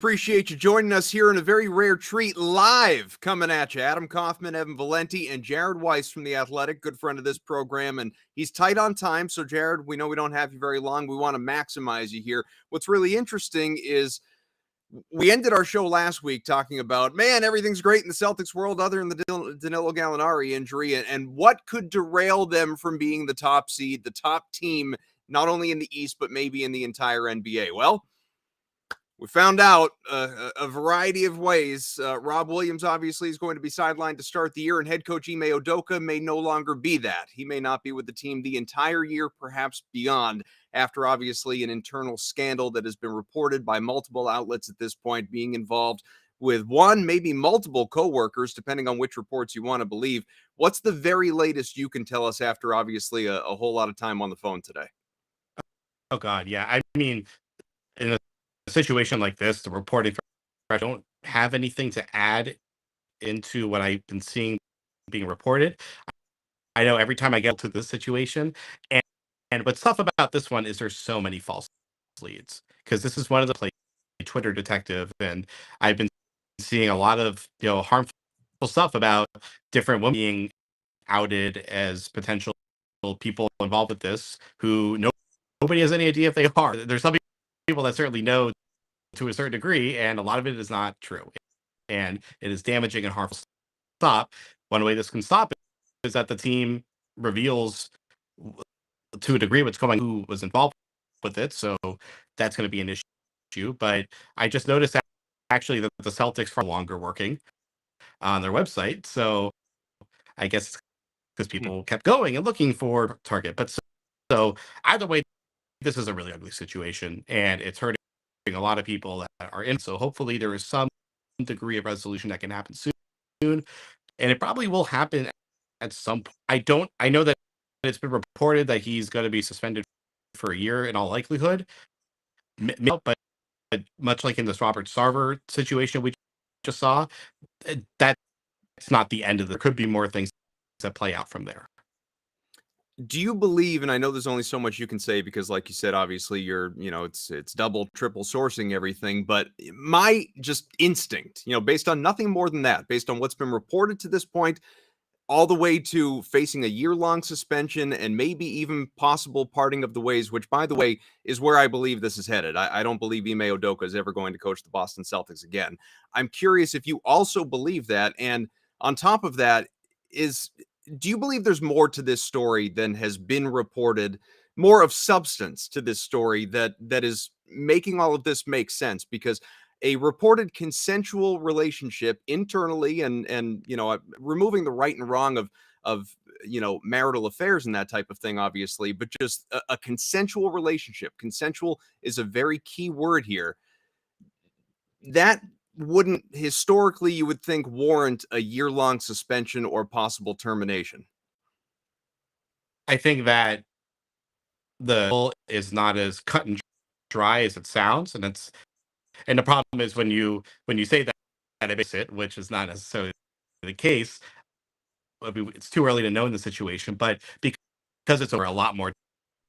Appreciate you joining us here in a very rare treat, live coming at you. Adam Kaufman, Evan Valenti, and Jared Weiss from The Athletic, good friend of this program. And he's tight on time. So, Jared, we know we don't have you very long. We want to maximize you here. What's really interesting is we ended our show last week talking about, man, everything's great in the Celtics world other than the Danilo Gallinari injury and what could derail them from being the top seed, the top team, not only in the East, but maybe in the entire NBA. Well, we found out a variety of ways. Rob Williams obviously is going to be sidelined to start the year, and head coach Ime Udoka may no longer be that. He may not be with the team the entire year, perhaps beyond, after obviously an internal scandal that has been reported by multiple outlets at this point, being involved with one, maybe multiple coworkers, depending on which reports you want to believe. What's the very latest you can tell us after obviously a whole lot of time on the phone today? Oh, God, yeah. I mean, in a situation like this, the reporting I don't have anything to add into what I've been seeing being reported. I know every time I get to this situation, and what's tough about this one is there's so many false leads, because this is one of the play Twitter detective, and I've been seeing a lot of harmful stuff about different women being outed as potential people involved with this who nobody has any idea if they are. There's some people that certainly know to a certain degree, and a lot of it is not true, and it is damaging and harmful. Stop. One way this can stop is that the team reveals to a degree what's going on, who was involved with it. So that's going to be an issue. But I just noticed that actually that the Celtics are no longer working on their website. So I guess because people kept going and looking for Target. But so either way, this is a really ugly situation, and it's hurting a lot of people that are in. So hopefully there is some degree of resolution that can happen soon, and it probably will happen at some point. I know that it's been reported that he's going to be suspended for a year in all likelihood, but much like in this Robert Sarver situation we just saw, that's not the end of there could be more things that play out from there. Do you believe, and I know there's only so much you can say because like you said, obviously you're, it's double, triple sourcing everything, but my just instinct, based on nothing more than that, based on what's been reported to this point, all the way to facing a year-long suspension and maybe even possible parting of the ways, which, by the way, is where I believe this is headed. I don't believe Ime Udoka is ever going to coach the Boston Celtics again. I'm curious if you also believe that, and on top of that, do you believe there's more to this story than has been reported, more of substance to this story that is making all of this make sense? Because a reported consensual relationship internally and removing the right and wrong of marital affairs and that type of thing, obviously, but just a consensual relationship. Consensual is a very key word here. That wouldn't historically, you would think, warrant a year-long suspension or possible termination. I think that the goal is not as cut and dry as it sounds, and the problem is when you say that it makes it, which is not necessarily the case. I mean, it's too early to know in the situation, but because it's over a lot more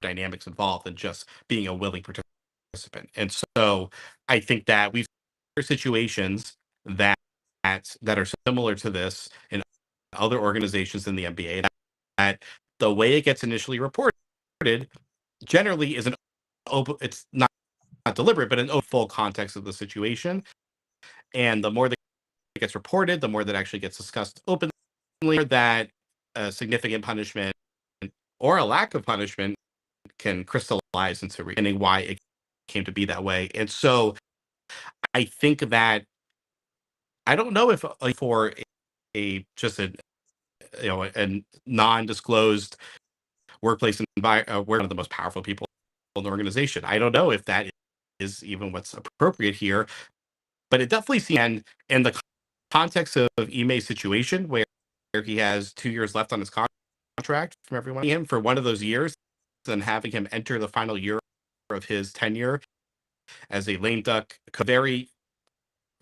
dynamics involved than just being a willing participant. And so I think that we've seen situations that are similar to this in other organizations in the NBA, that the way it gets initially reported generally isn't open. It's not deliberate, but in full context of the situation. And the more that it gets reported, the more that actually gets discussed openly, that a significant punishment or a lack of punishment can crystallize into reasoning why it came to be that way. And so I think that I don't know if for just a a non-disclosed workplace environment, we're one of the most powerful people in the organization. I don't know if that is even what's appropriate here, but it definitely seems, in the context of Ime's situation, where he has 2 years left on his contract from everyone, him for one of those years, and having him enter the final year of his tenure as a lame duck,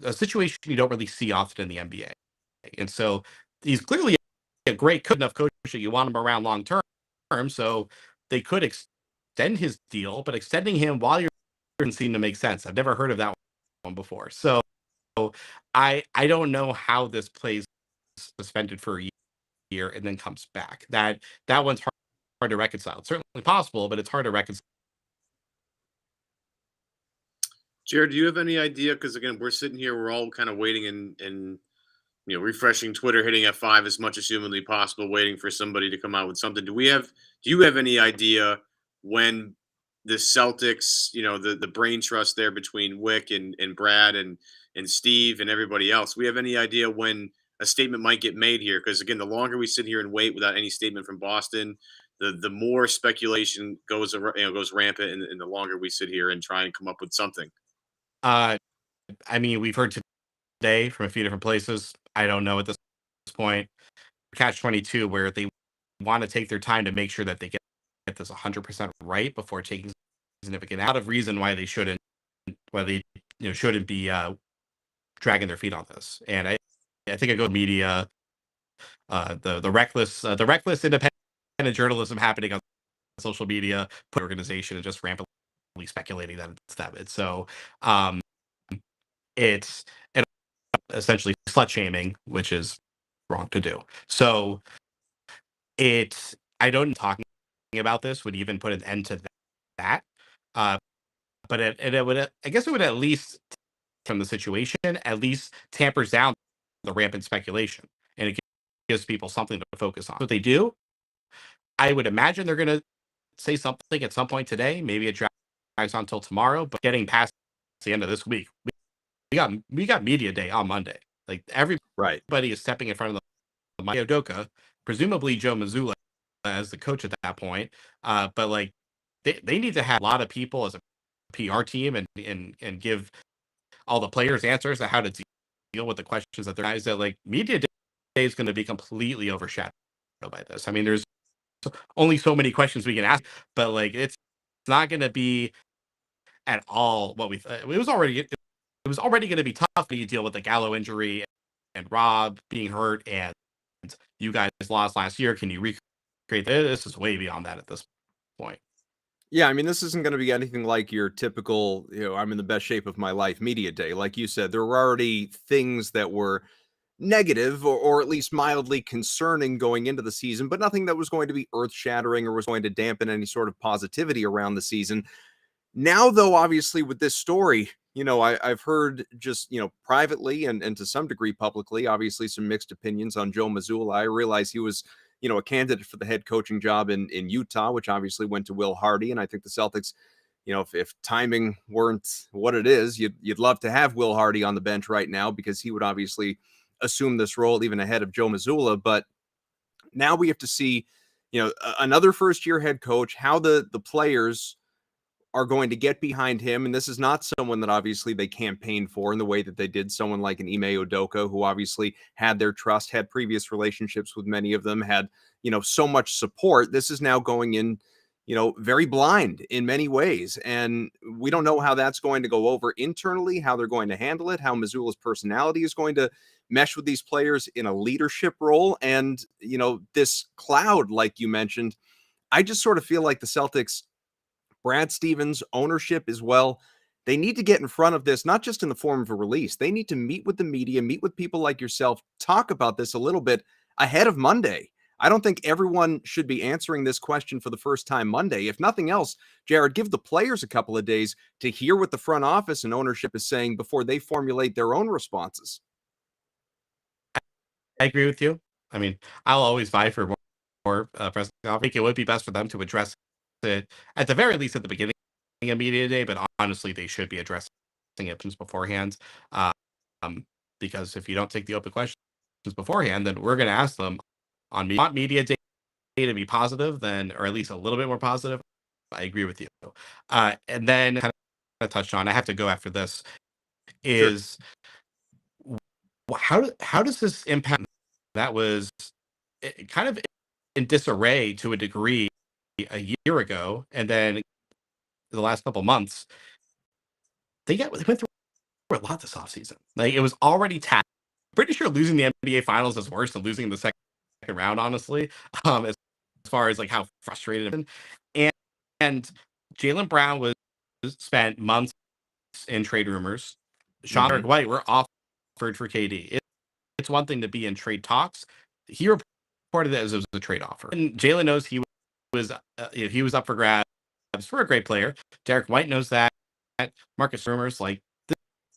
a situation you don't really see often in the NBA. And so he's clearly a great enough coach that you want him around long term. So they could extend his deal, but extending him while you're doesn't seem to make sense. I've never heard of that before. So I don't know how this plays suspended for a year and then comes back. That one's hard to reconcile. It's certainly possible, but it's hard to reconcile. Jared, do you have any idea? Because again, we're sitting here, we're all kind of waiting and refreshing Twitter, hitting F5 as much as humanly possible, waiting for somebody to come out with something. Do you have any idea when the Celtics, the brain trust there between Wick and Brad and Steve and everybody else, we have any idea when a statement might get made here? Because again, the longer we sit here and wait without any statement from Boston, the more speculation goes rampant, and the longer we sit here and try and come up with something. Uh, I mean, we've heard today from a few different places. I don't know at this point. Catch 22, where they want to take their time to make sure that they get this 100% right before taking significant out of reason why they shouldn't, shouldn't be dragging their feet on this. And I think it goes media, the reckless independent journalism happening on social media, put organization and just rampantly speculating that it's them. And so it's essentially slut shaming, which is wrong to do. So I don't talking about this would even put an end to that. Uh, but it would, I guess it would at least, from the situation, at least tampers down the rampant speculation, and it gives people something to focus on. What they do, I would imagine they're going to say something at some point today. Maybe it drags on until tomorrow, but getting past the end of this week, we got media day on Monday. Like Right. everybody is stepping in front of the Ime Udoka, presumably Joe Mazzulla as the coach at that point. But like they need to have a lot of people as a PR team and give all the players answers to how to deal with the questions that their guys that like media day is going to be completely overshadowed by this. I mean, there's only so many questions we can ask, but like it's not going to be at all what we it was already going to be tough to deal with the Gallo injury and Rob being hurt, and you guys lost last year. Can you recreate this? Is way beyond that at this point. Yeah, I mean, this isn't going to be anything like your typical, I'm in the best shape of my life media day. Like you said, there were already things that were negative or at least mildly concerning going into the season, but nothing that was going to be earth shattering or was going to dampen any sort of positivity around the season. Now, though, obviously, with this story, I've heard just, privately and to some degree publicly, obviously, some mixed opinions on Joe Mazzulla. I realize he was, a candidate for the head coaching job in Utah, which obviously went to Will Hardy. And I think the Celtics, if timing weren't what it is, you'd love to have Will Hardy on the bench right now because he would obviously assume this role even ahead of Joe Mazzulla. But now we have to see, another first-year head coach, how the players are going to get behind him. And this is not someone that obviously they campaigned for in the way that they did someone like an Ime Udoka, who obviously had their trust, had previous relationships with many of them, had, so much support. This is now going in, very blind in many ways. And we don't know how that's going to go over internally, how they're going to handle it, how Mazzulla's personality is going to mesh with these players in a leadership role. And, this cloud, like you mentioned, I just sort of feel like the Celtics, Brad Stevens, ownership as well, they need to get in front of this, not just in the form of a release. They need to meet with the media, meet with people like yourself, talk about this a little bit ahead of Monday. I don't think everyone should be answering this question for the first time Monday. If nothing else, Jared, give the players a couple of days to hear what the front office and ownership is saying before they formulate their own responses. I agree with you. I mean, I'll always vie for more press. I think it would be best for them to address it at the very least at the beginning of media day, but honestly, they should be addressing it beforehand. Um, because if you don't take the open questions beforehand, then we're going to ask them on media day to be positive, then, or at least a little bit more positive. I agree with you. And then kind of touched on, I have to go after this, is how does this impact? That was kind of in disarray to a degree a year ago, and then the last couple months, they went through a lot this offseason. Like it was already tapped. Pretty sure losing the NBA Finals is worse than losing in the second round, honestly. As far as like how frustrated and Jaylen Brown was spent months in trade rumors. Sean or White were offered for KD. It's one thing to be in trade talks. He reported it as it was a trade offer. And Jalen knows he was up for grabs for a great player. Derek White knows that. Marcus rumors like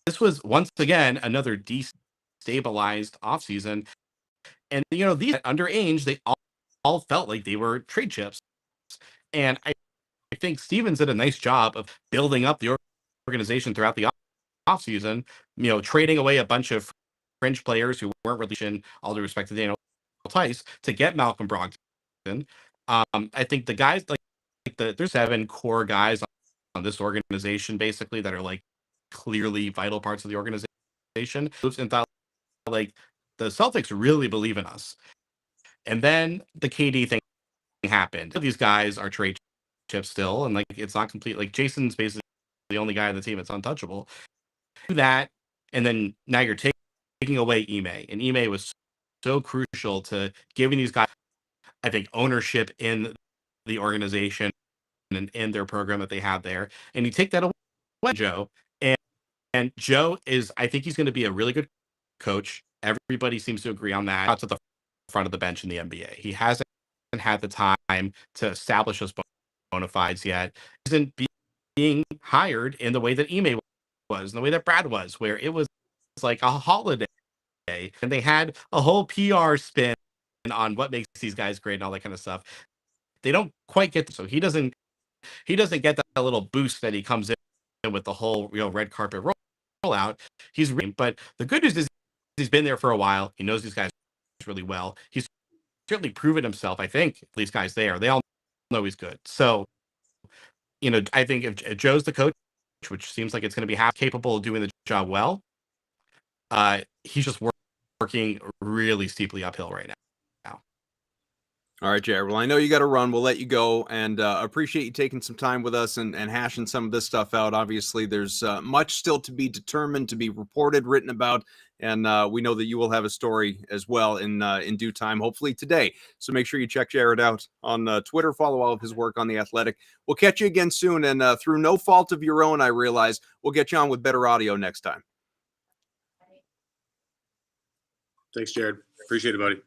this was once again another destabilized offseason. And these underage, they all felt like they were trade chips. And I think Stevens did a nice job of building up the organization throughout the offseason, trading away a bunch of fringe players who weren't really, in all due respect to Daniel Tice, to get Malcolm Brogdon. I think the guys there's 7 core guys on this organization basically that are like clearly vital parts of the organization. And thought like the Celtics really believe in us. And then the KD thing happened. These guys are trade chips still, and like it's not complete. Like Jason's basically the only guy on the team that's untouchable. Do that, and then now you're taking away Ime, and Ime was so crucial to giving these guys, I think, ownership in the organization and in their program that they have there. And you take that away, Joe, and Joe is, I think he's going to be a really good coach. Everybody seems to agree on that. Out to the front of the bench in the NBA, he hasn't had the time to establish those bona fides yet. He isn't being hired in the way that Ime was, in the way that Brad was, where it was like a holiday, and they had a whole PR spin on what makes these guys great and all that kind of stuff. They don't quite get so he doesn't get that little boost that he comes in with the whole red carpet rollout. He's but the good news is he's been there for a while. He knows these guys really well. He's certainly proven himself. I think these guys there, they all know he's good. So, I think if Joe's the coach, which seems like it's going to be half capable of doing the job well, he's just working really steeply uphill right now. All right, Jared. Well, I know you got to run. We'll let you go, and appreciate you taking some time with us and hashing some of this stuff out. Obviously, there's much still to be determined, to be reported, written about, and we know that you will have a story as well in due time, hopefully today. So make sure you check Jared out on Twitter. Follow all of his work on The Athletic. We'll catch you again soon, and through no fault of your own, I realize, we'll get you on with better audio next time. Thanks, Jared. Appreciate it, buddy.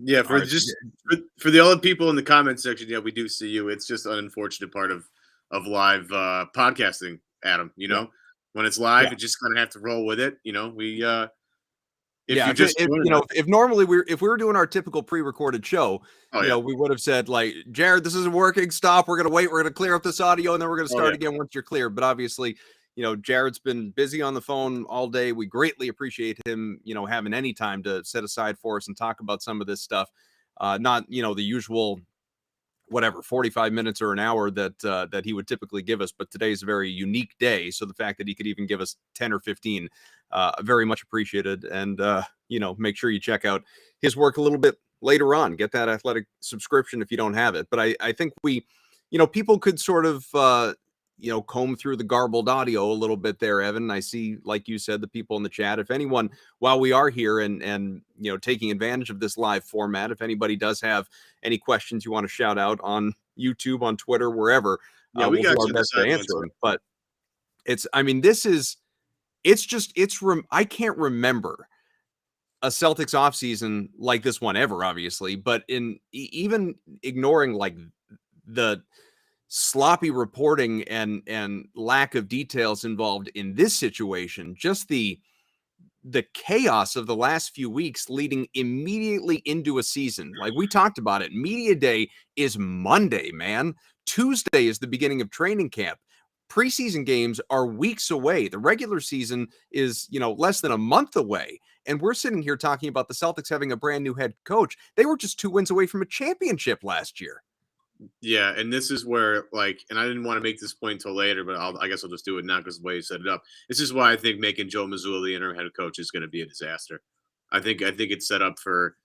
Yeah, for the other people in the comment section, yeah, we do see you. It's just an unfortunate part of live podcasting, Adam. When it's live, you just kind of have to roll with it. If normally if we were doing our typical pre-recorded show, we would have said like, Jared, this isn't working. Stop. We're gonna wait. We're gonna clear up this audio, and then we're gonna start again once you're clear. But obviously, Jared's been busy on the phone all day. We greatly appreciate him, having any time to set aside for us and talk about some of this stuff. Not, the usual, 45 minutes or an hour that he would typically give us. But today's a very unique day. So the fact that he could even give us 10 or 15, very much appreciated. And, make sure you check out his work a little bit later on. Get that Athletic subscription if you don't have it. But I think people could sort of, comb through the garbled audio a little bit there, Evan. I see, like you said, the people in the chat. If anyone, while we are here and taking advantage of this live format, if anybody does have any questions you want to shout out on YouTube, on Twitter, wherever, we'll do our best to answer them. But I can't remember a Celtics offseason like this one ever, obviously, but even ignoring like the sloppy reporting and lack of details involved in this situation, just the chaos of the last few weeks leading immediately into a season. Like we talked about it, media day is Monday, man. Tuesday is the beginning of training camp. Preseason games are weeks away. The regular season is, less than a month away. And we're sitting here talking about the Celtics having a brand new head coach. They were just 2 wins away from a championship last year. Yeah, and this is where, and I didn't want to make this point until later, but I guess I'll just do it now because the way you set it up. This is why I think making Joe Mazzulla the interim head coach is going to be a disaster. I think it's set up for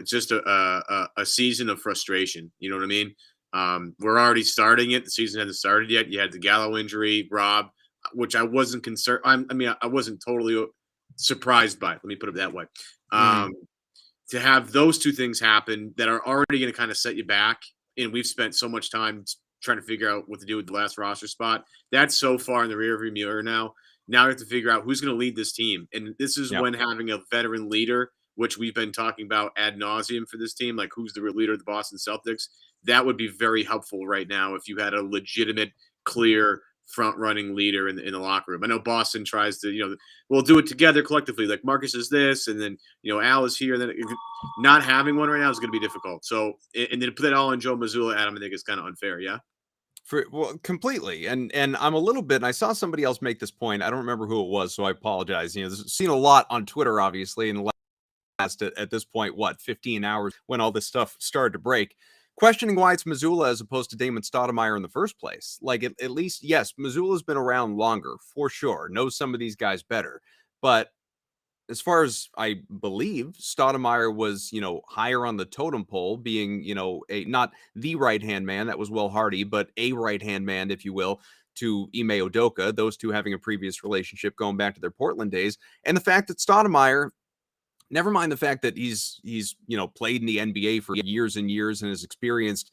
just a season of frustration. You know what I mean? We're already starting it. The season hasn't started yet. You had the Gallo injury, Rob, which I wasn't concerned. I wasn't totally surprised by. Let me put it that way. To have those two things happen that are already going to kind of set you back. And we've spent so much time trying to figure out what to do with the last roster spot. That's so far in the rearview mirror now. Now we have to figure out who's going to lead this team. And this is Yeah. when having a veteran leader, which we've been talking about ad nauseum for this team, like who's the real leader of the Boston Celtics, that would be very helpful right now if you had a legitimate, clear front running leader in the locker room. I know Boston tries to, we'll do it together collectively. Like Marcus is this, and then, Al is here. And then not having one right now is going to be difficult. So, and then put that all on Joe Mazzulla, Adam, I think it's kind of unfair. Yeah. Well, completely. And I'm a little bit, and I saw somebody else make this point. I don't remember who it was, so I apologize. There's seen a lot on Twitter, obviously, in the last at this point, 15 hours when all this stuff started to break. Questioning why it's Mazzulla as opposed to Damon Stoudemire in the first place. Like at least, yes, Mazzulla's been around longer for sure, knows some of these guys better. But as far as I believe, Stoudemire was, higher on the totem pole, being, a not the right-hand man, that was Will Hardy, but a right-hand man, if you will, to Ime Udoka, those two having a previous relationship going back to their Portland days. And the fact that Stoudemire, never mind the fact that he's played in the NBA for years and years and has experienced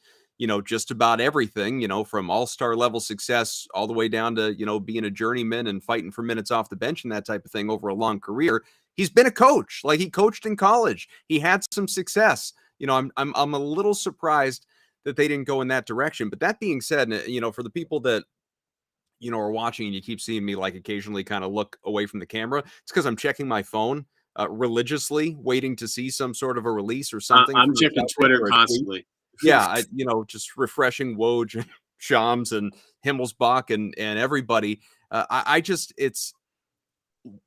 just about everything, from all-star level success all the way down to being a journeyman and fighting for minutes off the bench and that type of thing over a long career. He's been a coach. Like, he coached in college. He had some success. I'm a little surprised that they didn't go in that direction. But that being said, for the people that are watching and you keep seeing me like occasionally kind of look away from the camera, it's because I'm checking my phone religiously, waiting to see some sort of a release or something. I'm checking Twitter constantly. Yeah, just refreshing Woj and Shams and Himmelsbach and everybody.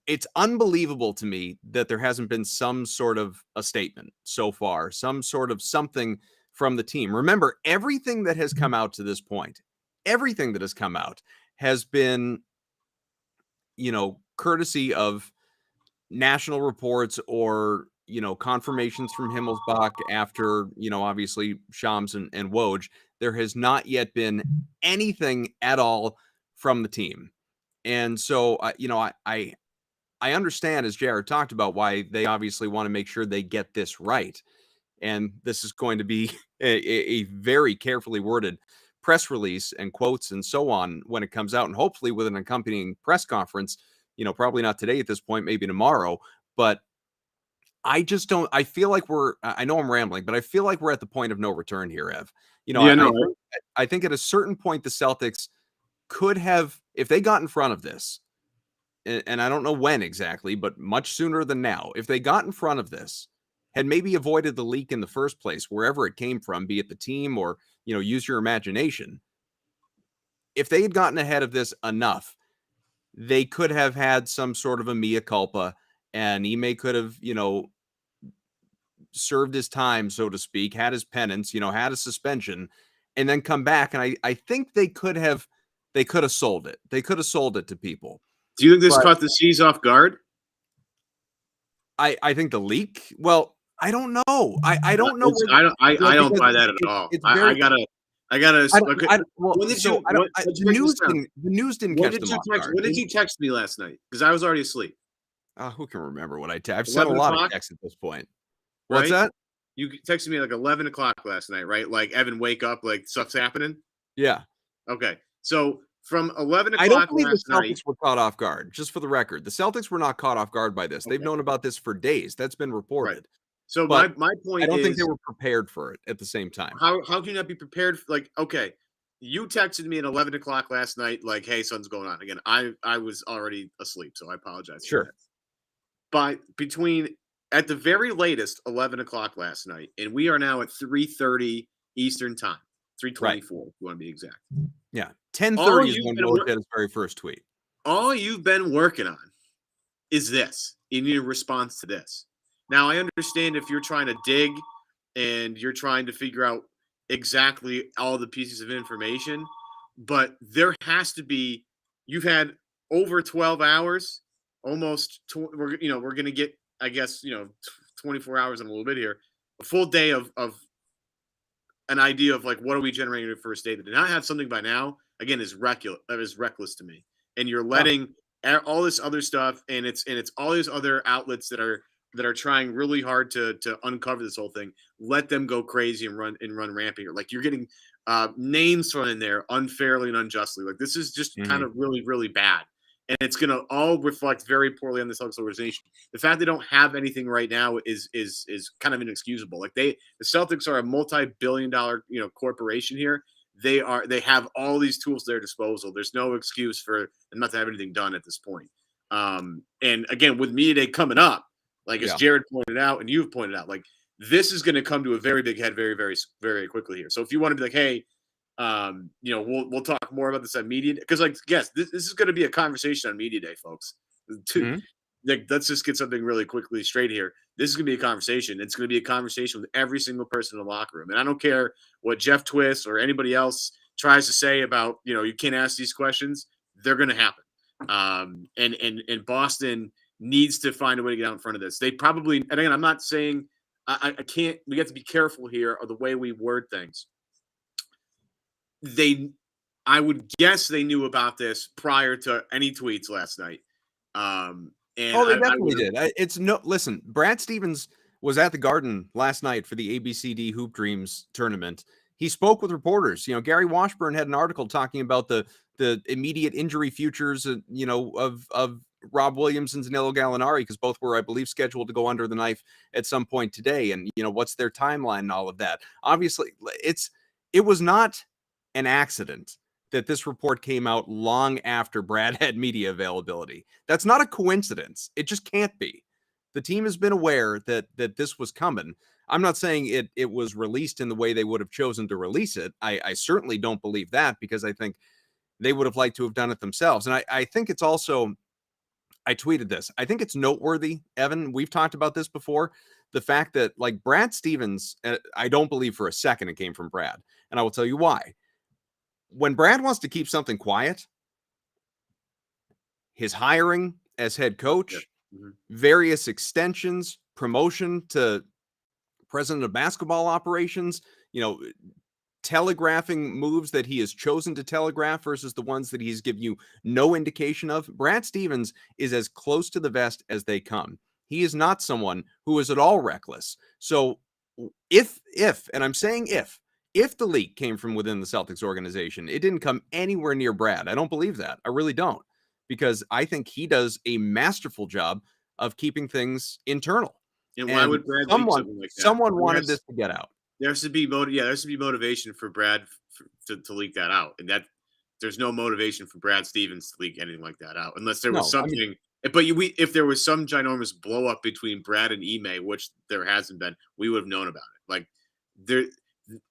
It's unbelievable to me that there hasn't been some sort of a statement so far, some sort of something from the team. Remember, everything that has come out to this point, everything that has come out has been, courtesy of national reports or, confirmations from Himmelsbach after, obviously Shams and Woj. There has not yet been anything at all from the team. And so, I understand, as Jared talked about, why they obviously want to make sure they get this right. And this is going to be a very carefully worded press release and quotes and so on when it comes out, and hopefully with an accompanying press conference, probably not today at this point, maybe tomorrow. But I just don't, I feel like I know I'm rambling, but I feel like we're at the point of no return here, Ev. I think at a certain point, the Celtics could have, if they got in front of this, and I don't know when exactly, but much sooner than now, if they got in front of this, had maybe avoided the leak in the first place, wherever it came from, be it the team or, use your imagination. If they had gotten ahead of this enough, they could have had some sort of a mea culpa, and Ime could have, served his time, so to speak, had his penance, had a suspension, and then come back. And I think they could have sold it. They could have sold it to people. Do you think this caught the C's off guard? I think the leak. Well, I don't know. I don't know. I don't buy that at all. I gotta. The news didn't catch them off guard. When did you text me last night? Because I was already asleep. Who can remember what I texted? I've sent a lot of texts at this point. What's right? that? You texted me like 11 o'clock last night, right? Like, Evan, wake up, like stuff's happening. Yeah. Okay. So from 11 o'clock I don't believe the Celtics night, were caught off guard. Just for the record, the Celtics were not caught off guard by this. They've known about this for days. That's been reported. Right. So my point is, I don't think they were prepared for it at the same time. How can you not be prepared? Like, okay, you texted me at 11 o'clock last night, like, hey, something's going on. Again, I was already asleep, so I apologize. Sure. But at the very latest, 11 o'clock last night, and we are now at 3:30 Eastern time, 3:24, if you want to be exact. Yeah, 10:30 is when Woj had his very first tweet. All you've been working on is this, in your response to this. Now, I understand if you're trying to dig and you're trying to figure out exactly all the pieces of information, but there has to be, you've had over 12 hours, almost, we're going to get, I guess, 24 hours and a little bit here, a full day of an idea of like, what are we generating for a statement? To not have something by now, again, is reckless to me. And you're letting all this other stuff, and it's all these other outlets that are trying really hard to uncover this whole thing. Let them go crazy and run rampant here. Like, you're getting names thrown in there unfairly and unjustly. Like, this is just kind of really, really bad. and it's going to all reflect very poorly on the Celtics organization. The fact they don't have anything right now is kind of inexcusable. Like the Celtics are a multi-billion-dollar corporation here. They have all these tools at their disposal. There's no excuse for them not to have anything done at this point. And again, with media day coming up, like as Jared pointed out and you've pointed out, like this is going to come to a very big head very, very, very quickly here. So if you want to be like, hey, we'll talk more about this at media, because like, yes, this is going to be a conversation on media day, folks. Like, let's just get something really quickly straight here. This is going to be a conversation. It's going to be a conversation with every single person in the locker room. And I don't care what Jeff Twist or anybody else tries to say about, you can't ask these questions. They're going to happen. And Boston needs to find a way to get out in front of this. They probably, and again, I'm not saying I can't, we have to be careful here of the way we word things. I would guess they knew about this prior to any tweets last night. They definitely did. Listen, Brad Stevens was at the Garden last night for the ABCD Hoop Dreams tournament. He spoke with reporters. Gary Washburn had an article talking about the immediate injury futures, of Rob Williams and Danilo Gallinari, because both were, I believe, scheduled to go under the knife at some point today. And, what's their timeline and all of that. Obviously, it was not an accident that this report came out long after Brad had media availability. That's not a coincidence. It just can't be. The team has been aware that this was coming. I'm not saying it was released in the way they would have chosen to release it. I certainly don't believe that, because I think they would have liked to have done it themselves. And I think it's also, I tweeted this, I think it's noteworthy, Evan, we've talked about this before, the fact that like Brad Stevens, I don't believe for a second it came from Brad. And I will tell you why. When Brad wants to keep something quiet, his hiring as head coach, various extensions, promotion to president of basketball operations, telegraphing moves that he has chosen to telegraph versus the ones that he's given you no indication of. Brad Stevens is as close to the vest as they come. He is not someone who is at all reckless. So if, and I'm saying if the leak came from within the Celtics organization, it didn't come anywhere near Brad. I don't believe that. I really don't, because I think he does a masterful job of keeping things internal. And why would Brad leak something like that? Someone wanted this to get out. There has to be motivation for Brad to leak that out, and that there's no motivation for Brad Stevens to leak anything like that out, unless there was something. If there was some ginormous blow up between Brad and Ime, which there hasn't been, we would have known about it. Like there.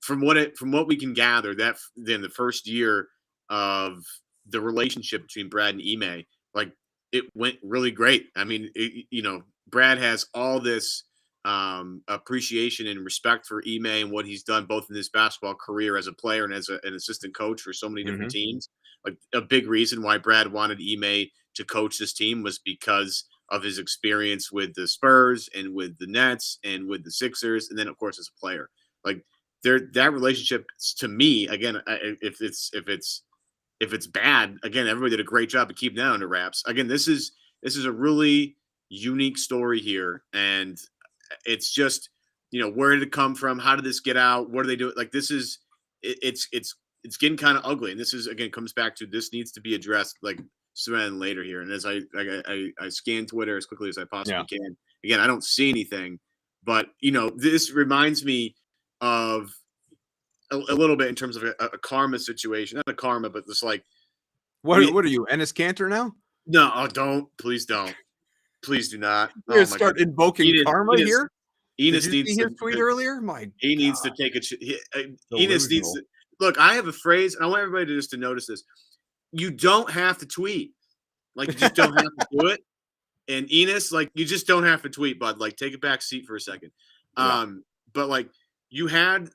From what we can gather, that in the first year of the relationship between Brad and Ime, like it went really great. I mean, Brad has all this appreciation and respect for Ime and what he's done both in his basketball career as a player and as an assistant coach for so many different teams. Like a big reason why Brad wanted Ime to coach this team was because of his experience with the Spurs and with the Nets and with the Sixers, and then of course as a player. Like that relationship, to me, again, if it's bad, again, everybody did a great job of keeping that under wraps. Again, this is a really unique story here, and it's just where did it come from? How did this get out? What do they do? Like this is it's getting kind of ugly, and this is again comes back to this needs to be addressed like sooner than later here. And as I scan Twitter as quickly as I possibly can, again, I don't see anything, but this reminds me of a little bit in terms of a karma situation, not a karma, but just like what are you, Enes Kanter now? No, please do not. You're gonna start invoking karma here. Enes needs to tweet earlier. He needs to take Enes needs to look. I have a phrase, and I want everybody to just to notice this. You don't have to tweet, like you just don't have to do it. And Enes, like you just don't have to tweet, bud. Like take a back seat for a second. But like. You had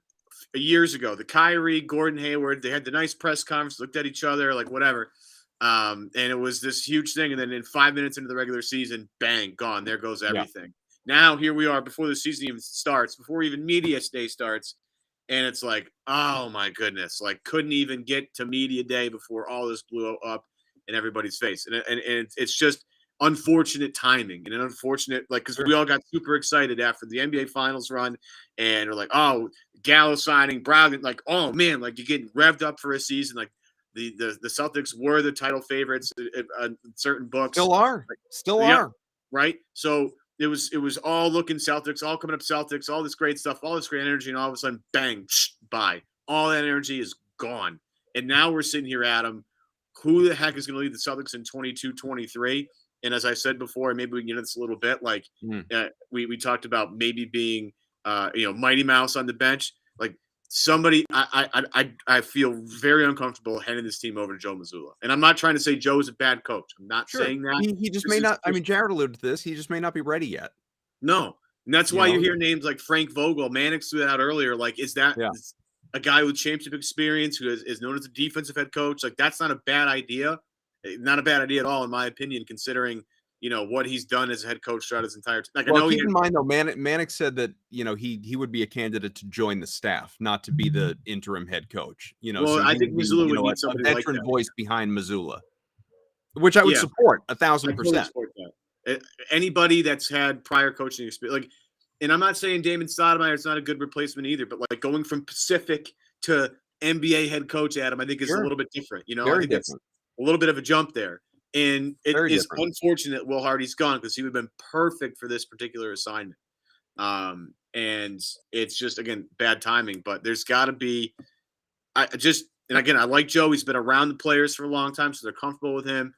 years ago the Kyrie, Gordon Hayward, they had the nice press conference, looked at each other, like whatever. And it was this huge thing. And then in 5 minutes into the regular season, bang, gone. There goes everything. Now here we are before the season even starts, before even media day starts. And it's like, oh my goodness, like couldn't even get to media day before all this blew up in everybody's face. And it's just unfortunate timing and an unfortunate, like, because we all got super excited after the NBA Finals run, and we're like, oh, Gallo signing, Brogdon, like, oh man, like you're getting revved up for a season. Like the Celtics were the title favorites in certain books. Still are. Still Yep, are. right. So it was all looking Celtics, all coming up Celtics, all this great stuff, all this great energy, and all of a sudden, bang, bye. All that energy is gone. And now we're sitting here, Adam. Who the heck is going to lead the Celtics in 22-23? And as I said before, and maybe we can get into this a little bit, like we talked about maybe being Mighty Mouse on the bench. Like somebody, I feel very uncomfortable handing this team over to Joe Mazzulla. And I'm not trying to say Joe is a bad coach. I'm not saying that. He just may not. I mean, Jared alluded to this. He just may not be ready yet. No, and that's why you hear names like Frank Vogel. Mannix threw that out earlier. Like, is that a guy with championship experience who is known as a defensive head coach? Like, that's not a bad idea. Not a bad idea at all, in my opinion, considering what he's done as a head coach throughout his entire time. Like, well, keep in mind though, Mannix said that he would be a candidate to join the staff, not to be the interim head coach. Well, so I think Mazzulla would need somebody a veteran like that. voice behind Mazzulla, which I would support 1,000%. Totally support that. Anybody that's had prior coaching experience, like, and I'm not saying Damon Stoudemire is not a good replacement either, but like going from Pacific to NBA head coach, Adam, I think is a little bit different. I think that's a little bit of a jump there. And it is unfortunate Will Hardy's gone because he would have been perfect for this particular assignment. And it's just, again, bad timing. But there's got to be and again, I like Joe. He's been around the players for a long time, so they're comfortable with him.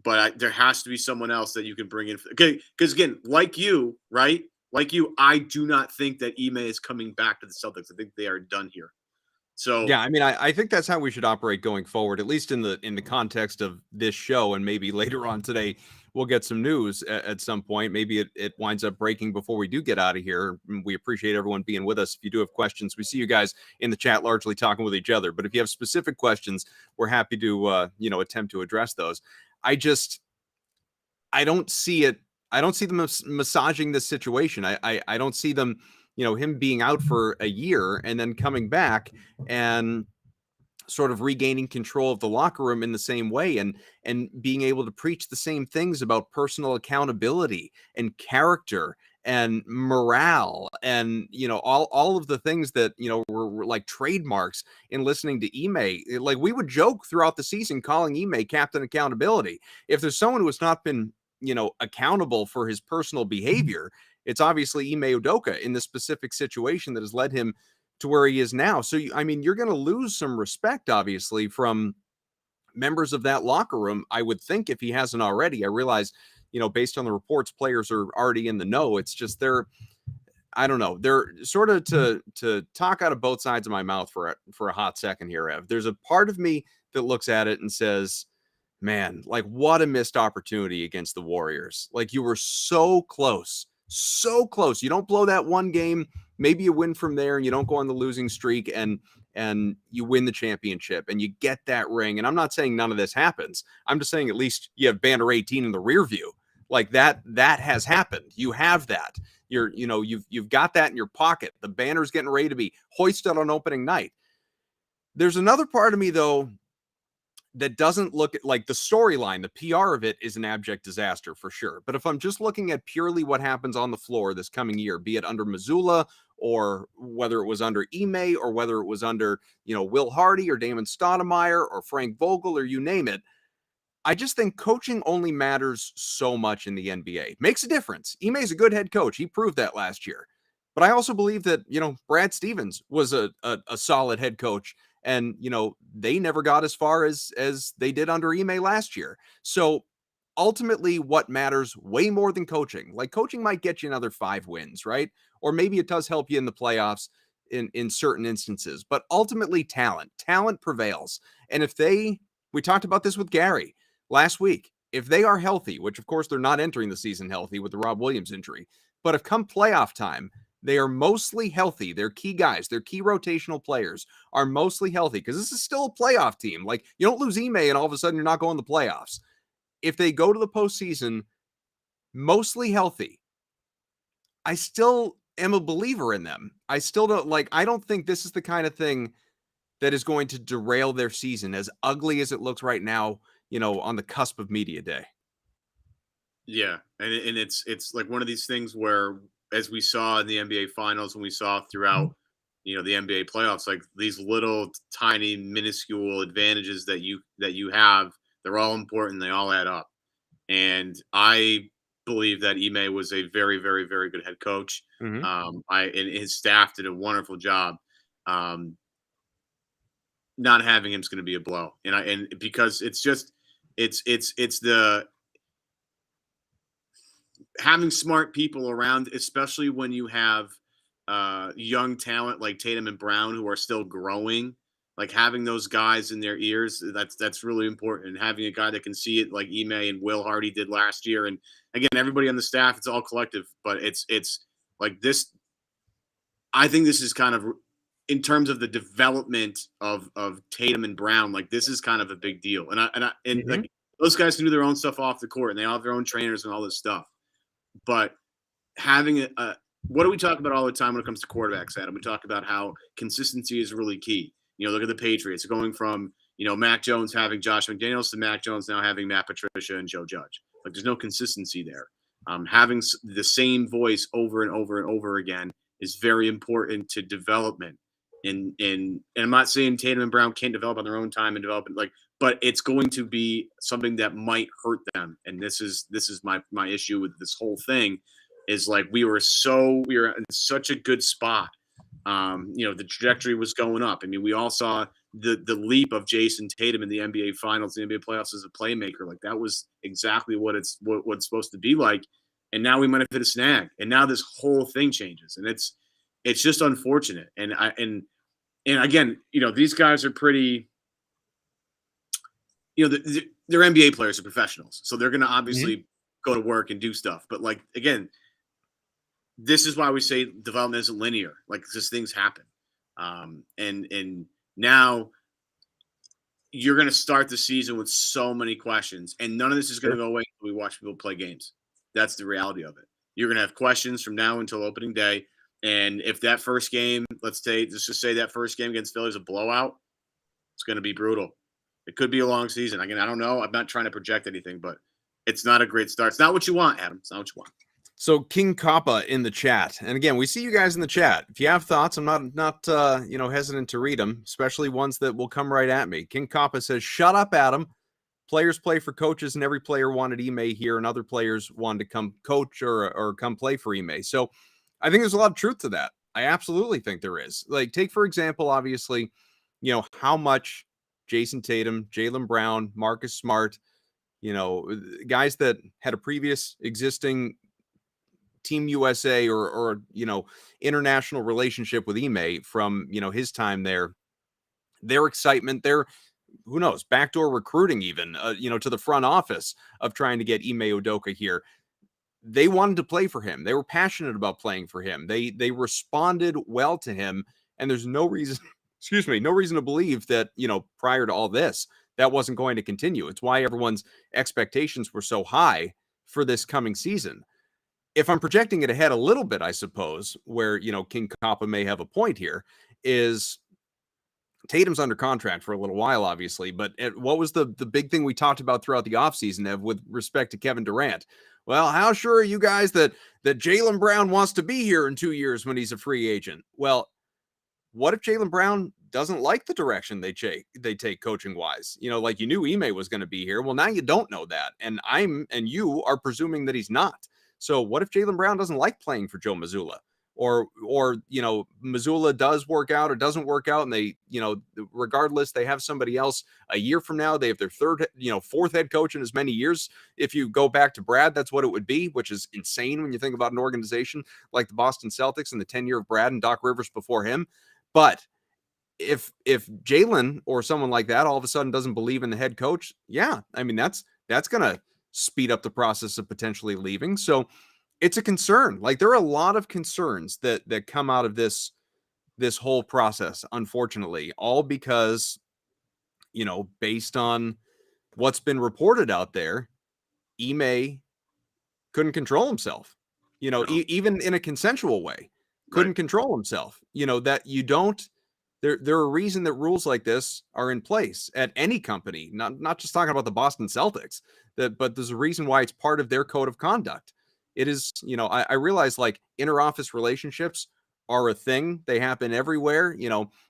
But there has to be someone else that you can bring in. Okay, because, again, like you, right? Like you, I do not think that Ime is coming back to the Celtics. I think they are done here. So yeah, I mean, I think that's how we should operate going forward, at least in the context of this show, and maybe later on today we'll get some news at some point. Maybe it winds up breaking before we do get out of here. We appreciate everyone being with us. If you do have questions, we see you guys in the chat largely talking with each other. But if you have specific questions, we're happy to attempt to address those. I don't see it. I don't see them massaging this situation. I don't see them, him being out for a year and then coming back and sort of regaining control of the locker room in the same way and being able to preach the same things about personal accountability and character and morale and all of the things that were like trademarks in listening to Ime. Like, we would joke throughout the season calling Ime Captain Accountability. If there's someone who has not been accountable for his personal behavior, it's obviously Ime Udoka in this specific situation that has led him to where he is now. So, I mean, you're going to lose some respect, obviously, from members of that locker room, I would think, if he hasn't already. I realize, based on the reports, players are already in the know. It's just I don't know. They're sort of to talk out of both sides of my mouth for a hot second here, Ev. There's a part of me that looks at it and says, man, like, what a missed opportunity against the Warriors. Like, you were so close. So close. You don't blow that one game. Maybe you win from there and you don't go on the losing streak and you win the championship and you get that ring. And I'm not saying none of this happens. I'm just saying at least you have banner 18 in the rear view. Like, that has happened. You have that. You've got that in your pocket. The banner's getting ready to be hoisted on opening night. There's another part of me, though, that doesn't look at, like, the storyline, the PR of it is an abject disaster for sure. But if I'm just looking at purely what happens on the floor this coming year, be it under Mazzulla or whether it was under Ime or whether it was under, Will Hardy or Damon Stoudemire or Frank Vogel or you name it, I just think coaching only matters so much in the NBA. Makes a difference. Ime's a good head coach. He proved that last year. But I also believe that, Brad Stevens was a solid head coach. And, they never got as far as they did under Ime last year. So ultimately, what matters way more than coaching, like, coaching might get you another 5 wins, right? Or maybe it does help you in the playoffs in certain instances. But ultimately, talent prevails. And we talked about this with Gary last week, if they are healthy, which of course they're not entering the season healthy with the Rob Williams injury, but if come playoff time, they are mostly healthy. Their key guys, their key rotational players are mostly healthy because this is still a playoff team. Like, you don't lose Ime and all of a sudden you're not going to the playoffs. If they go to the postseason mostly healthy, I still am a believer in them. I don't think this is the kind of thing that is going to derail their season, as ugly as it looks right now, on the cusp of media day. Yeah. And it's like one of these things where, as we saw in the NBA finals, and we saw throughout, the NBA playoffs, like these little tiny minuscule advantages that you have, they're all important. They all add up. And I believe that Ime was a very, very, very good head coach. Mhm. And his staff did a wonderful job. Not having him is going to be a blow, and because it's the having smart people around, especially when you have young talent like Tatum and Brown who are still growing. Like having those guys in their ears, that's really important. And having a guy that can see it, like Ime and Will Hardy did last year, and again, everybody on the staff, it's all collective, but it's like this. I think this is kind of in terms of the development of Tatum and Brown, like this is kind of a big deal. And Mhm. like those guys can do their own stuff off the court, and they all have their own trainers and all this stuff. But having what do we talk about all the time when it comes to quarterbacks, Adam? We talk about how consistency is really key. Look at the Patriots going from Mac Jones having Josh McDaniels to Mac Jones now having Matt Patricia and Joe Judge. Like there's no consistency there. Having the same voice over and over and over again is very important to development. And I'm not saying Tatum and Brown can't develop on their own time and develop like, but it's going to be something that might hurt them. And this is my issue with this whole thing is like we were in such a good spot. The trajectory was going up. I mean, we all saw the leap of Jason Tatum in the NBA Finals, the NBA playoffs as a playmaker. Like that was exactly what it's supposed to be like. And now we might have hit a snag. And now this whole thing changes, and it's just unfortunate. And again, these guys are pretty. They're NBA players, are professionals, so they're going to obviously go to work and do stuff. But like again, this is why we say development isn't linear. Like just things happen, and now you're going to start the season with so many questions, and none of this is going to go away until we watch people play games. That's the reality of it. You're going to have questions from now until opening day, and if that first game, let's just say that first game against Philly is a blowout, it's going to be brutal. It could be a long season. Again, I don't know. I'm not trying to project anything, but it's not a great start. It's not what you want, Adam. It's not what you want. So King Kappa in the chat, and again, we see you guys in the chat. If you have thoughts, I'm not hesitant to read them, especially ones that will come right at me. King Kappa says, "Shut up, Adam. Players play for coaches, and every player wanted Ime here, and other players wanted to come coach or come play for Ime." So I think there's a lot of truth to that. I absolutely think there is. Like, take for example, obviously, how much Jason Tatum, Jaylen Brown, Marcus Smart, guys that had a previous existing Team USA or international relationship with Ime from his time there, their excitement, their who knows, backdoor recruiting even to the front office of trying to get Ime Udoka here. They wanted to play for him. They were passionate about playing for him. They responded well to him, and there's no reason no reason to believe that prior to all this that wasn't going to continue. It's why everyone's expectations were so high for this coming season. If I'm projecting it ahead a little bit, I suppose, where, King Kappa may have a point here, is Tatum's under contract for a little while, obviously, but what was the big thing we talked about throughout the offseason, Ev, with respect to Kevin Durant? Well, how sure are you guys that Jaylen Brown wants to be here in 2 years when he's a free agent? Well, what if Jaylen Brown doesn't like the direction they take coaching wise? Like you knew Ime was going to be here. Well, now you don't know that. And you are presuming that he's not. So what if Jaylen Brown doesn't like playing for Joe Mazzulla? Or Mazzulla does work out or doesn't work out, and they, regardless, they have somebody else a year from now. They have their fourth head coach in as many years. If you go back to Brad, that's what it would be, which is insane when you think about an organization like the Boston Celtics and the tenure of Brad and Doc Rivers before him. But if Jaylen or someone like that all of a sudden doesn't believe in the head coach, yeah, I mean that's going to speed up the process of potentially leaving. So it's a concern. Like there are a lot of concerns that come out of this whole process, unfortunately, all because, based on what's been reported out there, Ime couldn't control himself, No. Even in a consensual way, couldn't control himself, that you don't, there are a reason that rules like this are in place at any company, not just talking about the Boston Celtics, but there's a reason why it's part of their code of conduct. It is, I realize like inter-office relationships are a thing. They happen everywhere.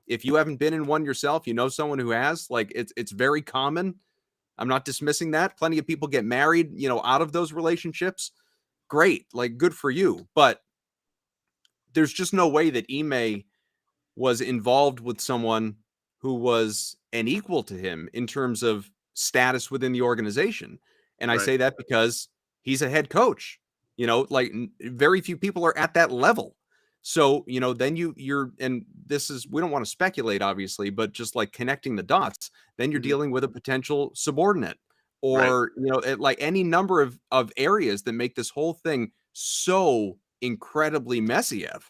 If you haven't been in one yourself, someone who has. Like, it's very common. I'm not dismissing that. Plenty of people get married, out of those relationships. Great, like, good for you. But there's just no way that Ime was involved with someone who was an equal to him in terms of status within the organization. And I Right. say that because he's a head coach. Like, very few people are at that level. So, then you're, and this is, we don't want to speculate, obviously, but just like connecting the dots, then you're dealing with a potential subordinate, or, like any number of areas that make this whole thing so incredibly messy, Ev.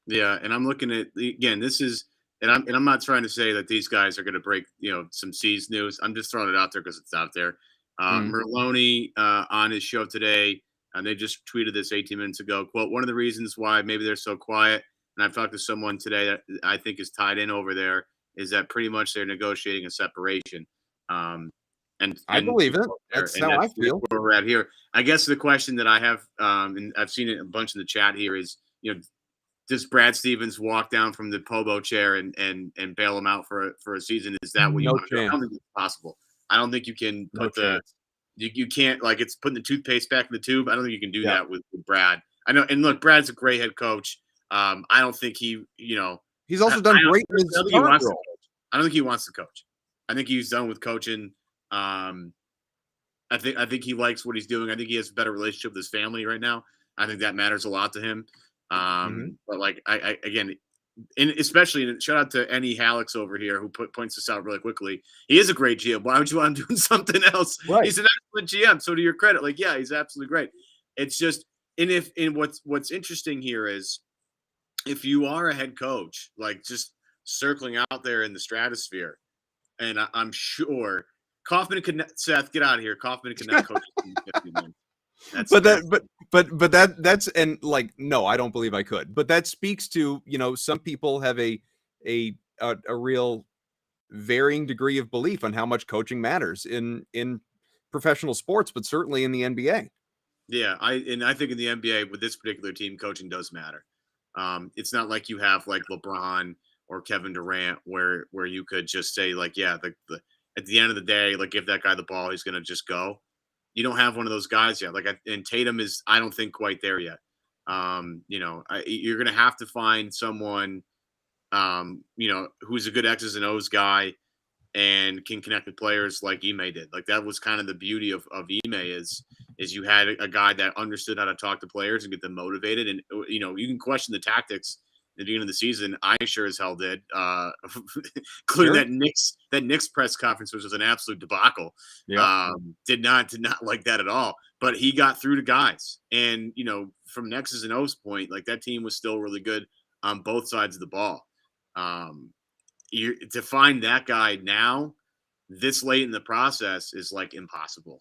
Yeah, and I'm looking at, again, this is, and I'm not trying to say that these guys are going to break some C's news. I'm just throwing it out there because it's out there. Merloni on his show today, and they just tweeted this 18 minutes ago. Quote: "One of the reasons why maybe they're so quiet, and I've talked to someone today that I think is tied in over there, is that pretty much they're negotiating a separation." And I believe it. That's how I feel. Where we're at here. I guess the question that I have, and I've seen it a bunch in the chat here, is does Brad Stevens walk down from the Pobo chair and bail him out for a season? Is that what you want to do? I don't think it's possible. I don't think you can put you can't, like, it's putting the toothpaste back in the tube. I don't think you can do that with Brad. I know, and look, Brad's a great head coach. I don't think he's also done great in his current role. I don't think he wants to coach. I think he's done with coaching. I think he likes what he's doing. I think he has a better relationship with his family right now. I think that matters a lot to him. But like, I again, and especially, and shout out to Annie Hallex over here who points this out really quickly. He is a great GM. Why would you want him doing something else? Right. He's an excellent GM. So to your credit, like, yeah, he's absolutely great. It's just, and what's interesting here is, if you are a head coach, like, just circling out there in the stratosphere, and I'm sure Kaufman could, Seth, get out of here. Kaufman could not coach. That's and like, no, I don't believe I could. But that speaks to, some people have a real varying degree of belief on how much coaching matters in professional sports, but certainly in the NBA. Yeah, I think in the NBA with this particular team, coaching does matter. It's not like you have like LeBron or Kevin Durant where you could just say, like, yeah, at the end of the day, like, give that guy the ball, he's going to just go. You don't have one of those guys yet. Like, and Tatum is, I don't think, quite there yet. You're going to have to find someone, who's a good X's and O's guy and can connect with players like Ime did. Like, that was kind of the beauty of Ime is you had a guy that understood how to talk to players and get them motivated. And, you can question the tactics at the beginning of the season. I sure as hell did, including that Knicks press conference, which was an absolute debacle. Yeah. Did not like that at all. But he got through to guys, and from an X's and O's point, like, that team was still really good on both sides of the ball. To find that guy now, this late in the process, is like impossible.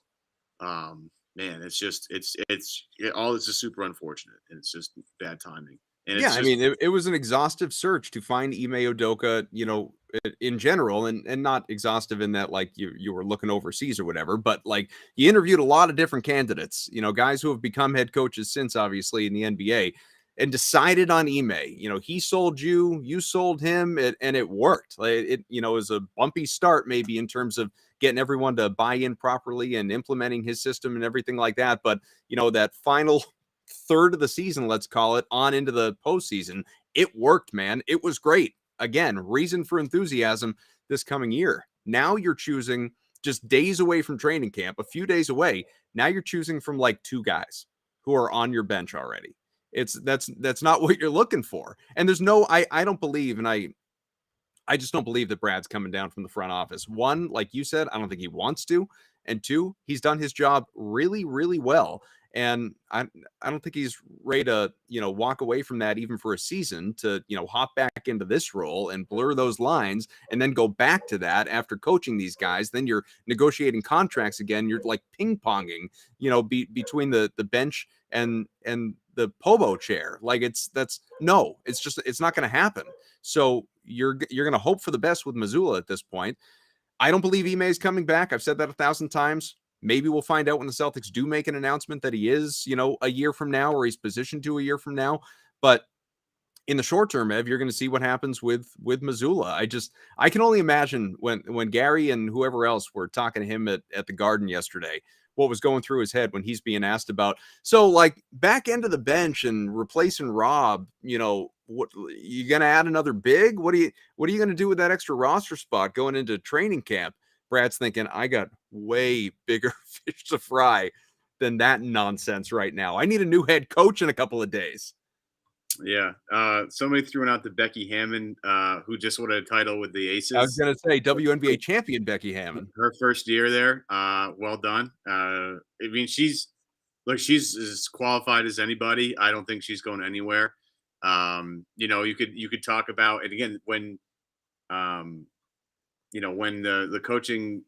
Man, it's just all this is super unfortunate, and it's just bad timing. And yeah, I mean, it was an exhaustive search to find Ime Udoka, in general, and not exhaustive in that, like, you were looking overseas or whatever, but like, you interviewed a lot of different candidates, guys who have become head coaches since, obviously, in the NBA, and decided on Ime. He sold you, you sold him, and it worked. Like, it was a bumpy start maybe in terms of getting everyone to buy in properly and implementing his system and everything like that. But, that final third of the season, let's call it, on into the postseason, it worked, man. It was great. Again, reason for enthusiasm this coming year. Now you're choosing, just days away from training camp, a few days away. Now you're choosing from like 2 guys who are on your bench already. That's not what you're looking for. And there's no, I don't believe, and I just don't believe that Brad's coming down from the front office. 1, like you said, I don't think he wants to. And 2, he's done his job really, really well. And I don't think he's ready to, walk away from that even for a season to, hop back into this role and blur those lines and then go back to that after coaching these guys. Then you're negotiating contracts again. You're like ping-ponging, between the bench and the Pobo chair. Like, it's not going to happen. So you're going to hope for the best with Mazzulla at this point. I don't believe Ime is coming back. I've said that 1,000 times. Maybe we'll find out when the Celtics do make an announcement that he is, a year from now, or he's positioned to a year from now. But in the short term, Ev, you're going to see what happens with Missoula. I can only imagine when Gary and whoever else were talking to him at the Garden yesterday, what was going through his head when he's being asked about. So like back end of the bench and replacing Rob, what you going to add another big? What are you going to do with that extra roster spot going into training camp? Brad's thinking, I got way bigger fish to fry than that nonsense right now. I need a new head coach in a couple of days. Yeah. Somebody threw out the Becky Hammond, who just won a title with the Aces. I was going to say WNBA champion Becky Hammond. Her first year there. Well done. I mean, she's as qualified as anybody. I don't think she's going anywhere. You could talk about, and again, when the coaching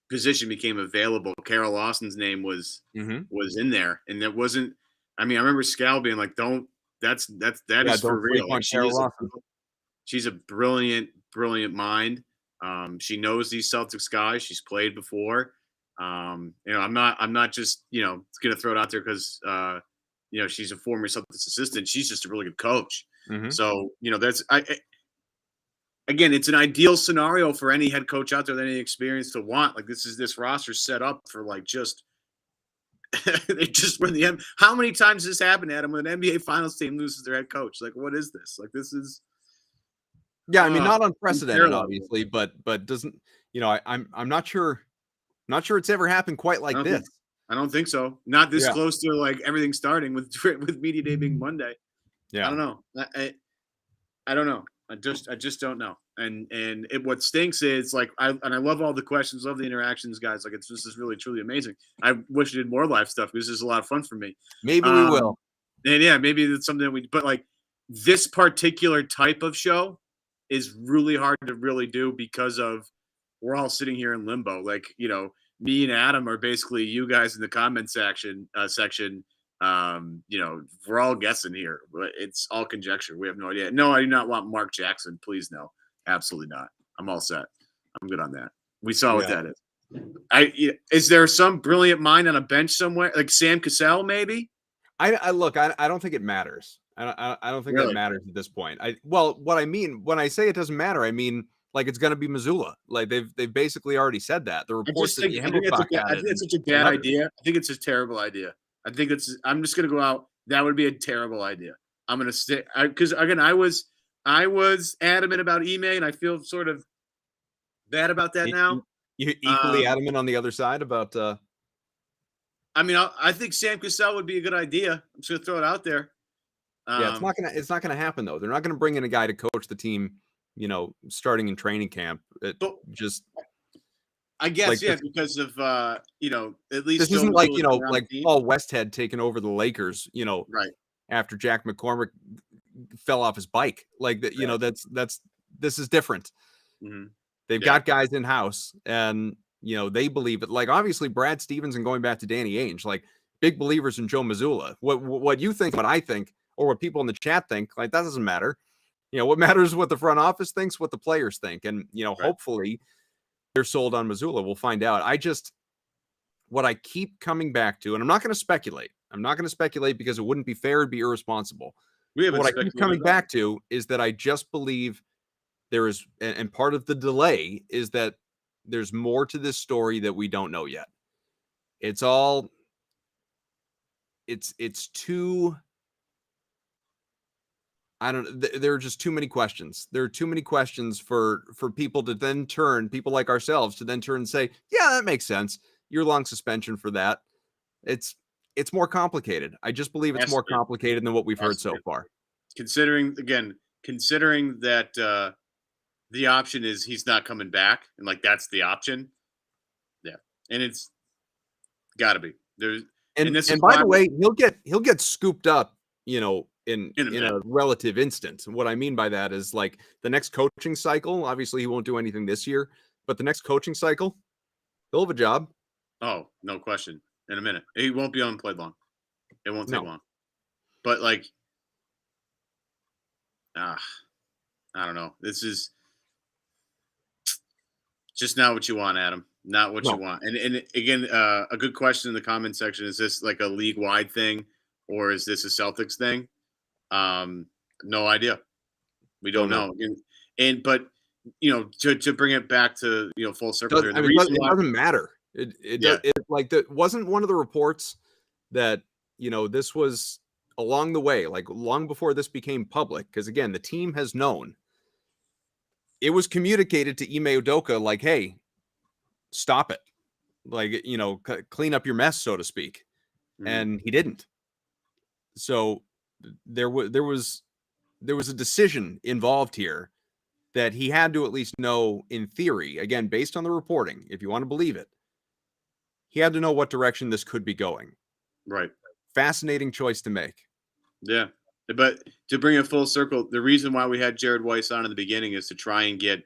position became available, Carol Lawson's name was in there, and it wasn't. I mean, I remember Scal being like, "Don't." That is for real. Like, she's a brilliant mind. She knows these Celtics guys. She's played before. I'm not just going to throw it out there because she's a former Celtics assistant. She's just a really good coach. So that's again, it's an ideal scenario for any head coach out there with any experience to want. Like this roster set up for like just. They just win the M. How many times has this happened, Adam, when an NBA Finals team loses their head coach? Like, what is this? Like, this is. Yeah, I mean, not unprecedented, obviously, but doesn't I'm not sure it's ever happened quite like this. I don't think so. Not this close to like everything starting with media day being Monday. Yeah, I don't know. I don't know. I just don't know. And what stinks is like I love all the questions, love the interactions, guys. Like this is really truly amazing. I wish we did more live stuff because this is a lot of fun for me. Maybe we will. And yeah, maybe it's something that but like this particular type of show is really hard to really do because of we're all sitting here in limbo. Like, me and Adam are basically you guys in the comment section. We're all guessing here, but it's all conjecture. We have no idea. No, I do not want Mark Jackson. Please, no, absolutely not. I'm all set. I'm good on that. We saw what that is. Is there some brilliant mind on a bench somewhere, like Sam Cassell, maybe? I don't think it matters. I don't think that matters at this point. What I mean when I say it doesn't matter, I mean like it's going to be Missoula. Like they've basically already said that. The reports. I think it's such a bad idea. I think it's a terrible idea. I'm just going to go out. That would be a terrible idea. I'm going to stay because again, I was adamant about Ime, and I feel sort of bad about that now. You equally adamant on the other side about. I mean, I think Sam Cassell would be a good idea. I'm just going to throw it out there. Yeah, it's not gonna happen though. They're not gonna bring in a guy to coach the team, starting in training camp. I guess like because of at least this isn't like like Paul Westhead taking over the Lakers, right after Jack McCormick fell off his bike. Like that, this is different. They've got guys in house, and they believe it. Like obviously Brad Stevens and going back to Danny Ainge, like big believers in Joe Mazzulla. What you think, what I think. Or what people in the chat think, like that doesn't matter. What matters is what the front office thinks, what the players think. And, hopefully they're sold on Missoula. We'll find out. What I keep coming back to, and I'm not going to speculate. I'm not going to speculate because it wouldn't be fair. It'd be irresponsible. What I keep coming back to is that I just believe there is, and part of the delay is that there's more to this story that we don't know yet. It's too... there are just too many questions. There are too many questions for people to then turn, people like ourselves to then turn and say, yeah, that makes sense. Year-long suspension for that. It's more complicated. I just believe it's more complicated than what we've heard so far. Considering that the option is he's not coming back, and like that's the option. Yeah. And it's gotta be. And by the way, he'll get scooped up, in a relative instance. And what I mean by that is like the next coaching cycle, obviously he won't do anything this year, but the next coaching cycle, he'll have a job. Oh, no question. In a minute. He won't be unemployed long. It won't take long. But like, I don't know. This is just not what you want, Adam. Not what you want. And again, a good question in the comment section, is this like a league-wide thing or is this a Celtics thing? No idea. We don't know. But to bring it back to full circle here, the reason it why, doesn't matter. yeah, It like that wasn't one of the reports that this was along the way, like long before this became public. Because again, the team has known. It was communicated to Ime Udoka like, "Hey, stop it! Like clean up your mess, so to speak." And he didn't. So there was a decision involved here that he had to at least know in theory, again, based on the reporting, if you want to believe it, he had to know what direction this could be going. right. Fascinating choice to make. Yeah. But to bring it full circle, the reason why we had Jared Weiss on in the beginning is to try and get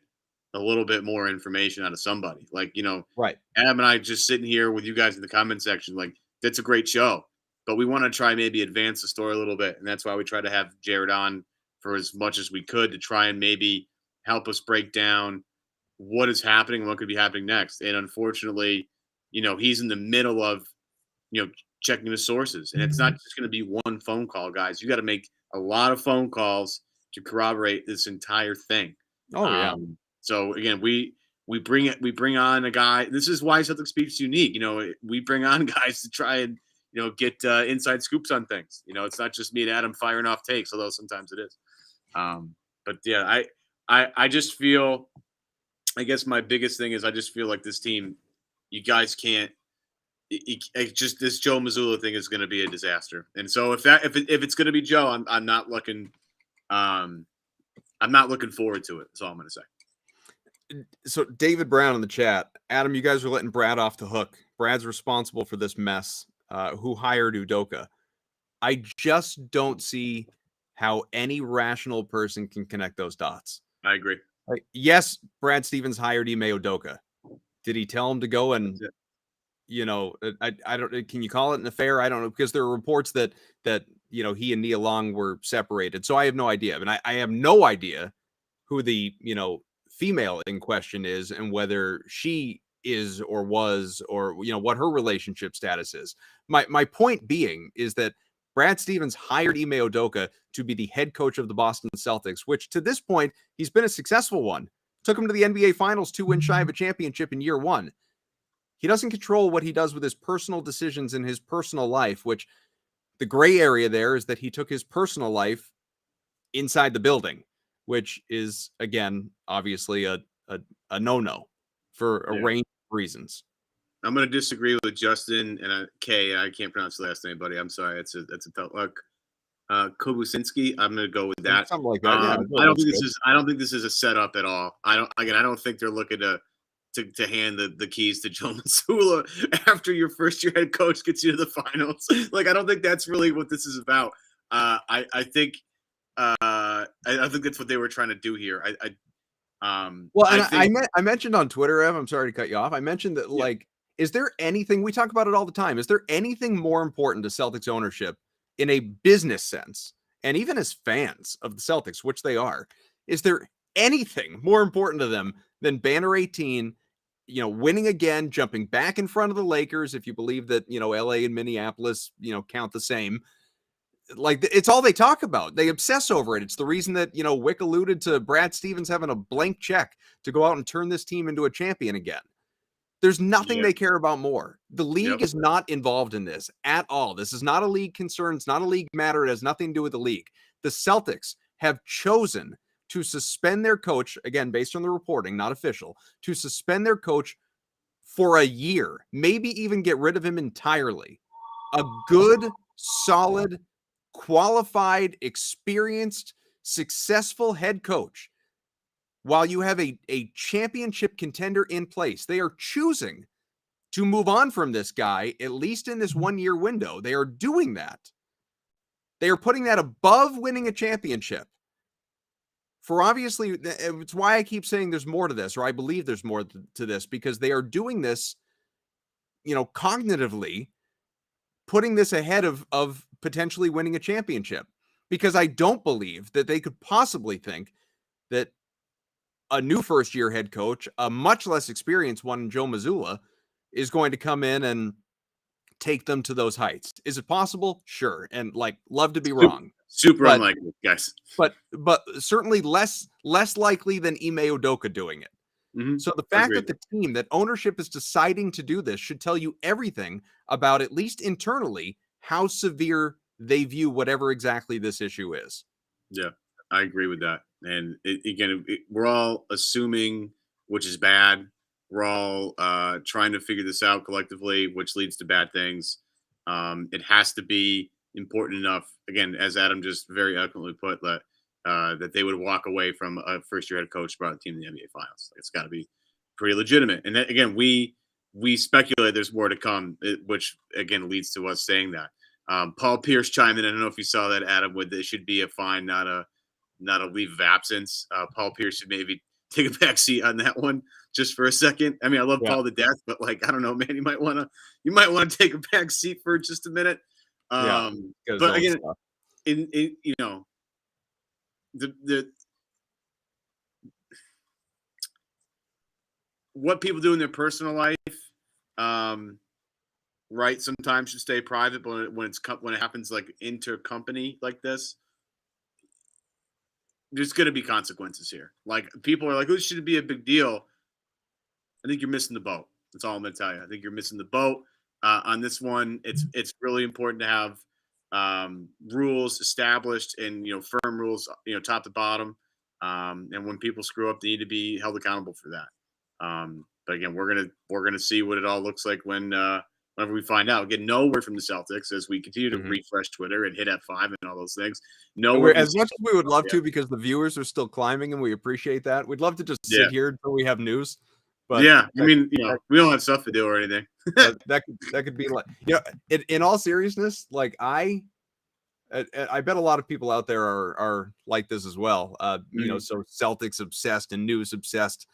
a little bit more information out of somebody. Like, Right. Adam and I just sitting here with you guys in the comment section, like, that's a great show. But we want to try maybe advance the story a little bit. And that's why we try to have Jared on for as much as we could to try and maybe help us break down what is happening, what could be happening next. And unfortunately, he's in the middle of, checking the sources. And it's not just going to be one phone call, guys. You got to make a lot of phone calls to corroborate this entire thing. Oh yeah. So again, we bring on a guy. This is why Celtics Beat's unique. We bring on guys to try and get inside scoops on things. It's not just me and Adam firing off takes, although sometimes it is. But yeah, I just feel. I guess my biggest thing is I just feel like this team, you guys can't. It just this Joe Mazzulla thing is going to be a disaster. And so if it's going to be Joe, I'm not looking. I'm not looking forward to it. That's all I'm going to say. So David Brown in the chat, Adam, you guys are letting Brad off the hook. Brad's responsible for this mess. Who hired Udoka? I just don't see how any rational person can connect those dots. I agree. Like, yes, Brad Stevens hired Ime Udoka. Did he tell him to go and, I don't, can you call it an affair? I don't know, because there are reports that he and Nia Long were separated. So I have no idea. And I have no idea who the, female in question is and whether she is or was or, what her relationship status is. My point being is that Brad Stevens hired Ime Udoka to be the head coach of the Boston Celtics, which to this point, he's been a successful one. Took him to the NBA Finals 2 wins shy of a championship in year 1. He doesn't control what he does with his personal decisions in his personal life, which the gray area there is that he took his personal life inside the building, which is, again, obviously a no-no for a range of reasons. I'm going to disagree with Justin and K. I can't pronounce the last name, buddy. I'm sorry. It's a tough luck. Kobusinski. I'm going to go with that. Something like that. Yeah, I don't think this is a setup at all. I don't think they're looking to hand the keys to Joe Mazzulla after your first year head coach gets you to the finals. Like, I don't think that's really what this is about. I think that's what they were trying to do here. I mentioned on Twitter, Ev, I'm sorry to cut you off. I mentioned that, like, is there anything, we talk about it all the time, is there anything more important to Celtics ownership in a business sense, and even as fans of the Celtics, which they are, is there anything more important to them than Banner 18, winning again, jumping back in front of the Lakers, if you believe that, LA and Minneapolis, count the same? Like, it's all they talk about. They obsess over it. It's the reason that, Wick alluded to Brad Stevens having a blank check to go out and turn this team into a champion again. There's nothing they care about more. The league is not involved in this at all. This is not a league concern. It's not a league matter. It has nothing to do with the league. The Celtics have chosen to suspend their coach, again, based on the reporting, not official, to suspend their coach for a year, maybe even get rid of him entirely. A good, solid, qualified, experienced, successful head coach. While you have a championship contender in place, they are choosing to move on from this guy, at least in this 1 year window. They are doing that. They are putting that above winning a championship. For obviously, it's why I keep saying there's more to this, or I believe there's more to this, because they are doing this, cognitively, putting this ahead of potentially winning a championship. Because I don't believe that they could possibly think that a new first-year head coach, a much less experienced one, Joe Mazzulla, is going to come in and take them to those heights. Is it possible? Sure. And like, love to be Super, wrong. super But unlikely, guys. but certainly less likely than Ime Udoka doing it. So the fact Agreed. that the team, that ownership is deciding to do this should tell you everything about, at least internally, how severe they view whatever exactly this issue is. Yeah, I agree with that. And we're all assuming, which is bad. We're all trying to figure this out collectively, which leads to bad things. It has to be important enough, again, as Adam just very eloquently put, that they would walk away from a first-year head coach brought the team to the NBA Finals. It's got to be pretty legitimate. And that, again, we speculate there's more to come, which again leads to us saying that. Paul Pierce chimed in. I don't know if you saw that, Adam. With it should be a fine, not a leave of absence. Paul Pierce should maybe take a back seat on that one just for a second. I mean, I love Yeah. Paul to death, but like, I don't know, man. You might want to take a back seat for just a minute. But again, in you know, the what people do in their personal life, right? Sometimes should stay private, but when it happens like intercompany like this, there's going to be consequences here. Like, people are like, "Oh, should it be a big deal?" I think you're missing the boat. That's all I'm going to tell you. I think you're missing the boat on this one. It's really important to have rules established, and firm rules, top to bottom. And when people screw up, they need to be held accountable for that. But again, we're gonna see what it all looks like whenever we find out. Again, no word from the Celtics as we continue to refresh Twitter and hit F5 and all those things. No word. As much as we would love to, because the viewers are still climbing and we appreciate that. We'd love to just sit here until we have news. But yeah, I mean, we don't have stuff to do or anything. that could be like, in all seriousness, like I bet a lot of people out there are like this as well. So Celtics obsessed and news obsessed.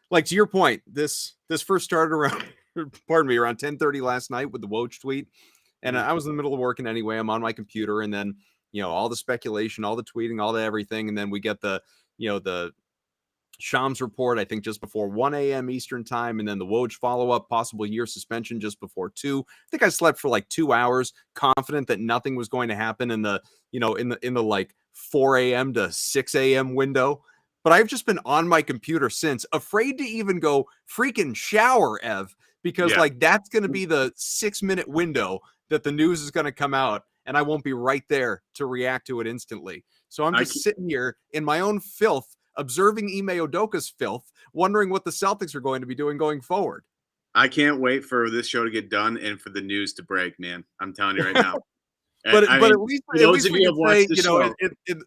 Like, to your point, this first started around, pardon me, around 10:30 last night with the Woj tweet, and I was in the middle of working anyway. I'm on my computer, and then all the speculation, all the tweeting, all the everything, and then we get the Shams report, I think just before 1 a.m. Eastern time, and then the Woj follow-up, possible year suspension just before 2. I think I slept for like 2 hours, confident that nothing was going to happen in the in the like 4 a.m. to 6 a.m. window. But I've just been on my computer since, afraid to even go freaking shower, Ev, because like that's going to be the 6-minute window that the news is going to come out, and I won't be right there to react to it instantly. So I'm just sitting here in my own filth, observing Ime Udoka's filth, wondering what the Celtics are going to be doing going forward. I can't wait for this show to get done and for the news to break, man. I'm telling you right now. But at least we can say,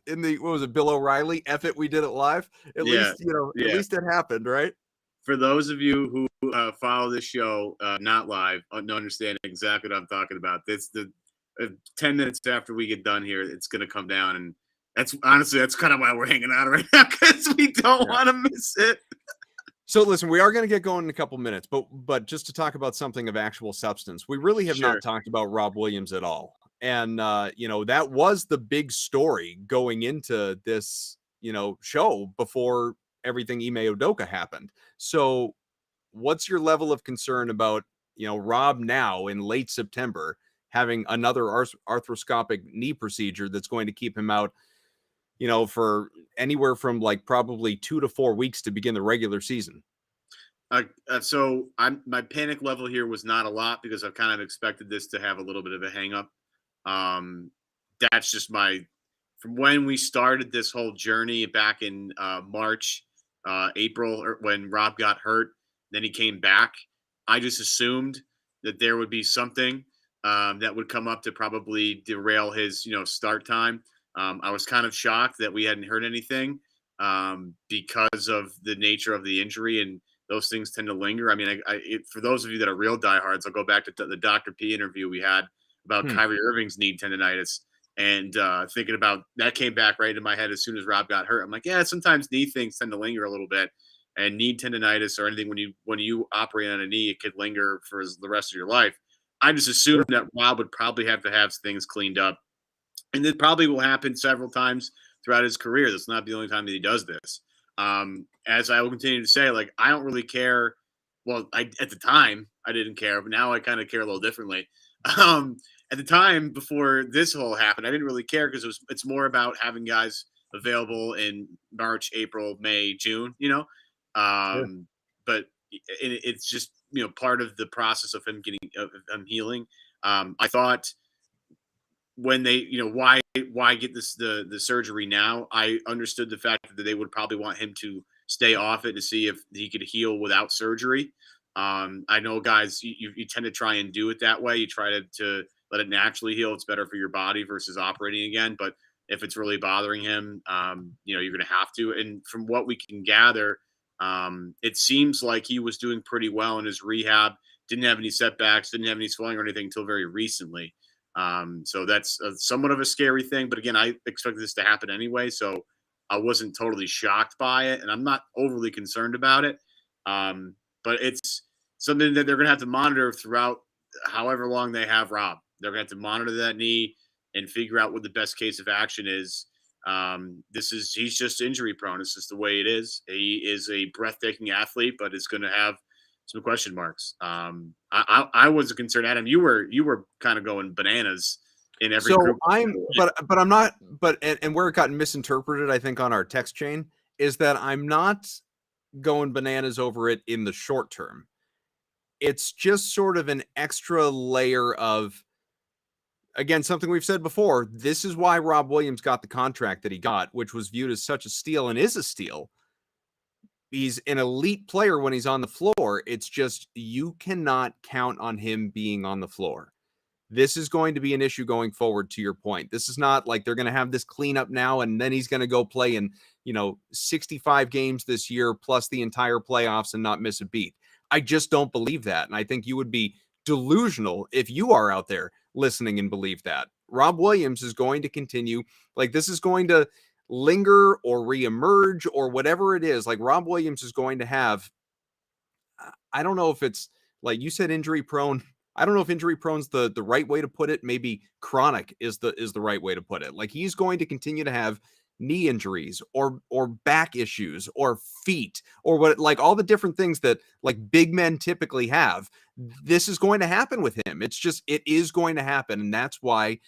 in the, what was it, Bill O'Reilly? F it, we did it live. At least it happened, right? For those of you who follow this show, not live, understand exactly what I'm talking about. It's the 10 minutes after we get done here, it's going to come down, and that's kind of why we're hanging out right now, because we don't want to miss it. So listen, we are going to get going in a couple minutes, but just to talk about something of actual substance, we really have not talked about Rob Williams at all. And, that was the big story going into this, show before everything Ime Udoka happened. So what's your level of concern about, Rob now in late September having another arthroscopic knee procedure that's going to keep him out, for anywhere from like probably 2 to 4 weeks to begin the regular season? So my panic level here was not a lot, because I've kind of expected this to have a little bit of a hang up. That's just from when we started this whole journey back in March, April, or when Rob got hurt, then he came back. I just assumed that there would be something that would come up to probably derail his, start time. I was kind of shocked that we hadn't heard anything because of the nature of the injury, and those things tend to linger. I mean, for those of you that are real diehards, I'll go back to the Dr. P interview we had about Kyrie Irving's knee tendonitis, and thinking about that came back right into my head as soon as Rob got hurt. I'm like, yeah, sometimes knee things tend to linger a little bit, and knee tendonitis or anything when you operate on a knee, it could linger for the rest of your life. I just assumed that Rob would probably have to have things cleaned up, and it probably will happen several times throughout his career. That's not the only time that he does this. As I will continue to say, like, I don't really care. Well, at the time I didn't care, but now I kind of care a little differently. At the time before this whole happened, I didn't really care because it's more about having guys available in March, April, May, June. Sure. But it's just part of the process of him of him healing. I thought when they why get the surgery now. I understood the fact that they would probably want him to stay off it to see if he could heal without surgery. I know guys, you tend to try and do it that way. You try to let it naturally heal. It's better for your body versus operating again. But if it's really bothering him, you're going to have to. And from what we can gather, it seems like he was doing pretty well in his rehab. Didn't have any setbacks, didn't have any swelling or anything until very recently. So that's somewhat of a scary thing. But again, I expected this to happen anyway. So I wasn't totally shocked by it. And I'm not overly concerned about it. But it's something that they're going to have to monitor throughout however long they have Rob. They're going to have to monitor that knee and figure out what the best case of action is. He's just injury prone. It's just the way it is. He is a breathtaking athlete, but it's going to have some question marks. I was concerned, Adam. You were kind of going bananas in every So group. but I'm not, and where it got misinterpreted, I think, on our text chain is that I'm not going bananas over it in the short term. It's just sort of an extra layer of, again, something we've said before. This is why Rob Williams got the contract that he got, which was viewed as such a steal and is a steal. He's an elite player when he's on the floor. It's just you cannot count on him being on the floor. This is going to be an issue going forward, to your point. This is not like they're going to have this cleanup now and then he's going to go play in, 65 games this year plus the entire playoffs and not miss a beat. I just don't believe that. And I think you would be delusional if you are out there listening and believe that. Rob Williams is going to continue. Like, this is going to linger or reemerge or whatever it is. Like, Rob Williams is going to have, I don't know if it's, like you said, injury prone. I don't know if injury prone's the right way to put it. Maybe chronic is the right way to put it. Like, he's going to continue to have knee injuries or back issues or feet or what, like all the different things that like big men typically have. This is going to happen with him. It is going to happen. And that's why,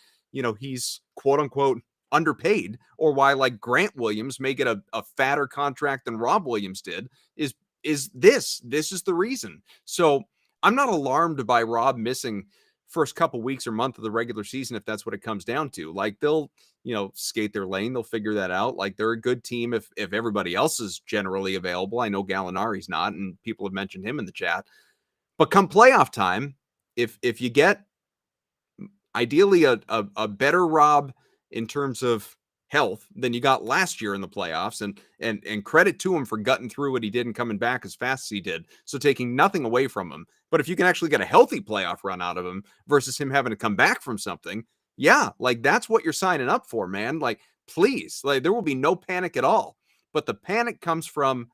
he's quote unquote underpaid, or why like Grant Williams may get a fatter contract than Rob Williams did is this is the reason. So I'm not alarmed by Rob missing first couple weeks or month of the regular season if that's what it comes down to. Like, they'll, skate their lane. They'll figure that out. Like, they're a good team if everybody else is generally available. I know Gallinari's not, and people have mentioned him in the chat. But come playoff time, if you get ideally a better Rob in terms of health than you got last year in the playoffs, and credit to him for gutting through what he did and coming back as fast as he did, so taking nothing away from him. But if you can actually get a healthy playoff run out of him versus him having to come back from something, yeah, like that's what you're signing up for, man. Like, please, like, there will be no panic at all. But the panic comes from,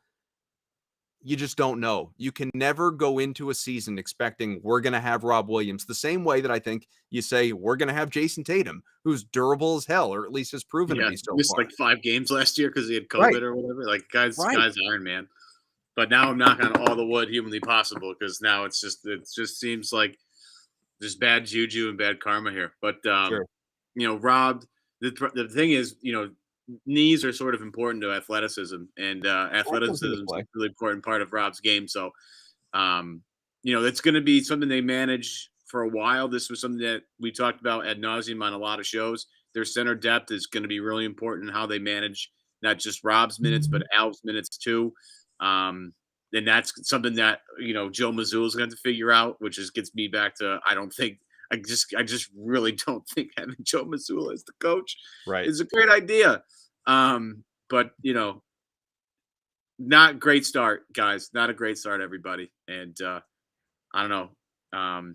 you just don't know. You can never go into a season expecting we're going to have Rob Williams the same way that I think you say we're going to have Jason Tatum, who's durable as hell, or at least has proven to be so missed far. like 5 games last year because he had COVID Right. or whatever. Like, guys Right. Iron Man. But now I'm knocking on all the wood humanly possible, because now it just seems like there's bad juju and bad karma here. But Sure. Rob, the thing is, knees are sort of important to athleticism, and athleticism is a really important part of Rob's game. So, it's going to be something they manage for a while. This was something that we talked about ad nauseum on a lot of shows. Their center depth is going to be really important in how they manage not just Rob's minutes, but Al's minutes too. And that's something that, Joe Mazzulla is going to have to figure out, which gets me back to, I just really don't think having Joe Mazzulla as the coach is a great idea. But not great start, guys. Not a great start, everybody. And I don't know.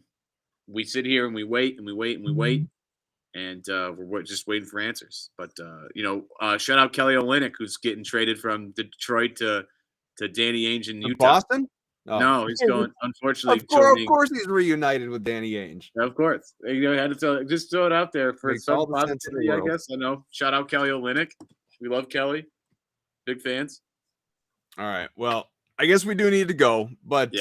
We sit here and we wait and we wait and we wait, and we're just waiting for answers. But shout out Kelly Olynyk, who's getting traded from Detroit to Danny Ainge in Utah. Boston? Oh. No, he's going. Unfortunately, of course, he's reunited with Danny Ainge. Of course, had to just throw it out there for some positivity, I guess. I know. Shout out Kelly Olynyk. We love Kelly. Big fans. All right. Well, I guess we do need to go, but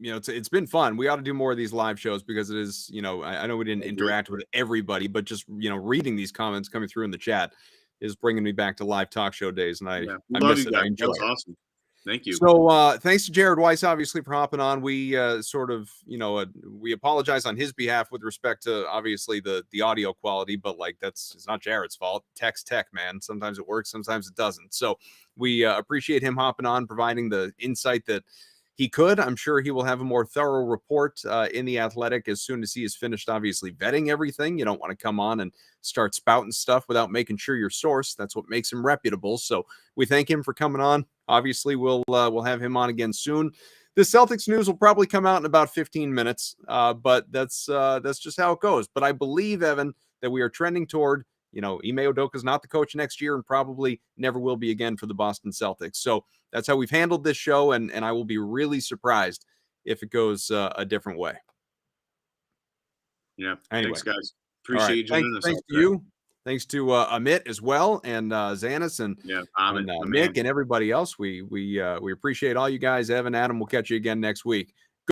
it's been fun. We ought to do more of these live shows because it is, I know we didn't interact with everybody, but just, reading these comments coming through in the chat is bringing me back to live talk show days. And I love miss you it. guys. I enjoy That was it. awesome. Thank you. So thanks to Jared Weiss, obviously, for hopping on. We sort of, we apologize on his behalf with respect to obviously the audio quality, but like it's not Jared's fault. Tech, man. Sometimes it works, sometimes it doesn't. So we appreciate him hopping on, providing the insight that he could. I'm sure he will have a more thorough report in The Athletic as soon as he is finished, obviously, vetting everything. You don't want to come on and start spouting stuff without making sure your source. That's what makes him reputable. So we thank him for coming on. Obviously, we'll have him on again soon. The Celtics news will probably come out in about 15 minutes, but that's just how it goes. But I believe, Evan, that we are trending toward, Ime Udoka is not the coach next year and probably never will be again for the Boston Celtics. So that's how we've handled this show, and I will be really surprised if it goes a different way. Yeah. Anyway. Thanks, guys. Appreciate you joining us. Thanks to you. Thanks to Amit as well, and Xanis and Nick and everybody else. We appreciate all you guys. Evan, Adam, we'll catch you again next week.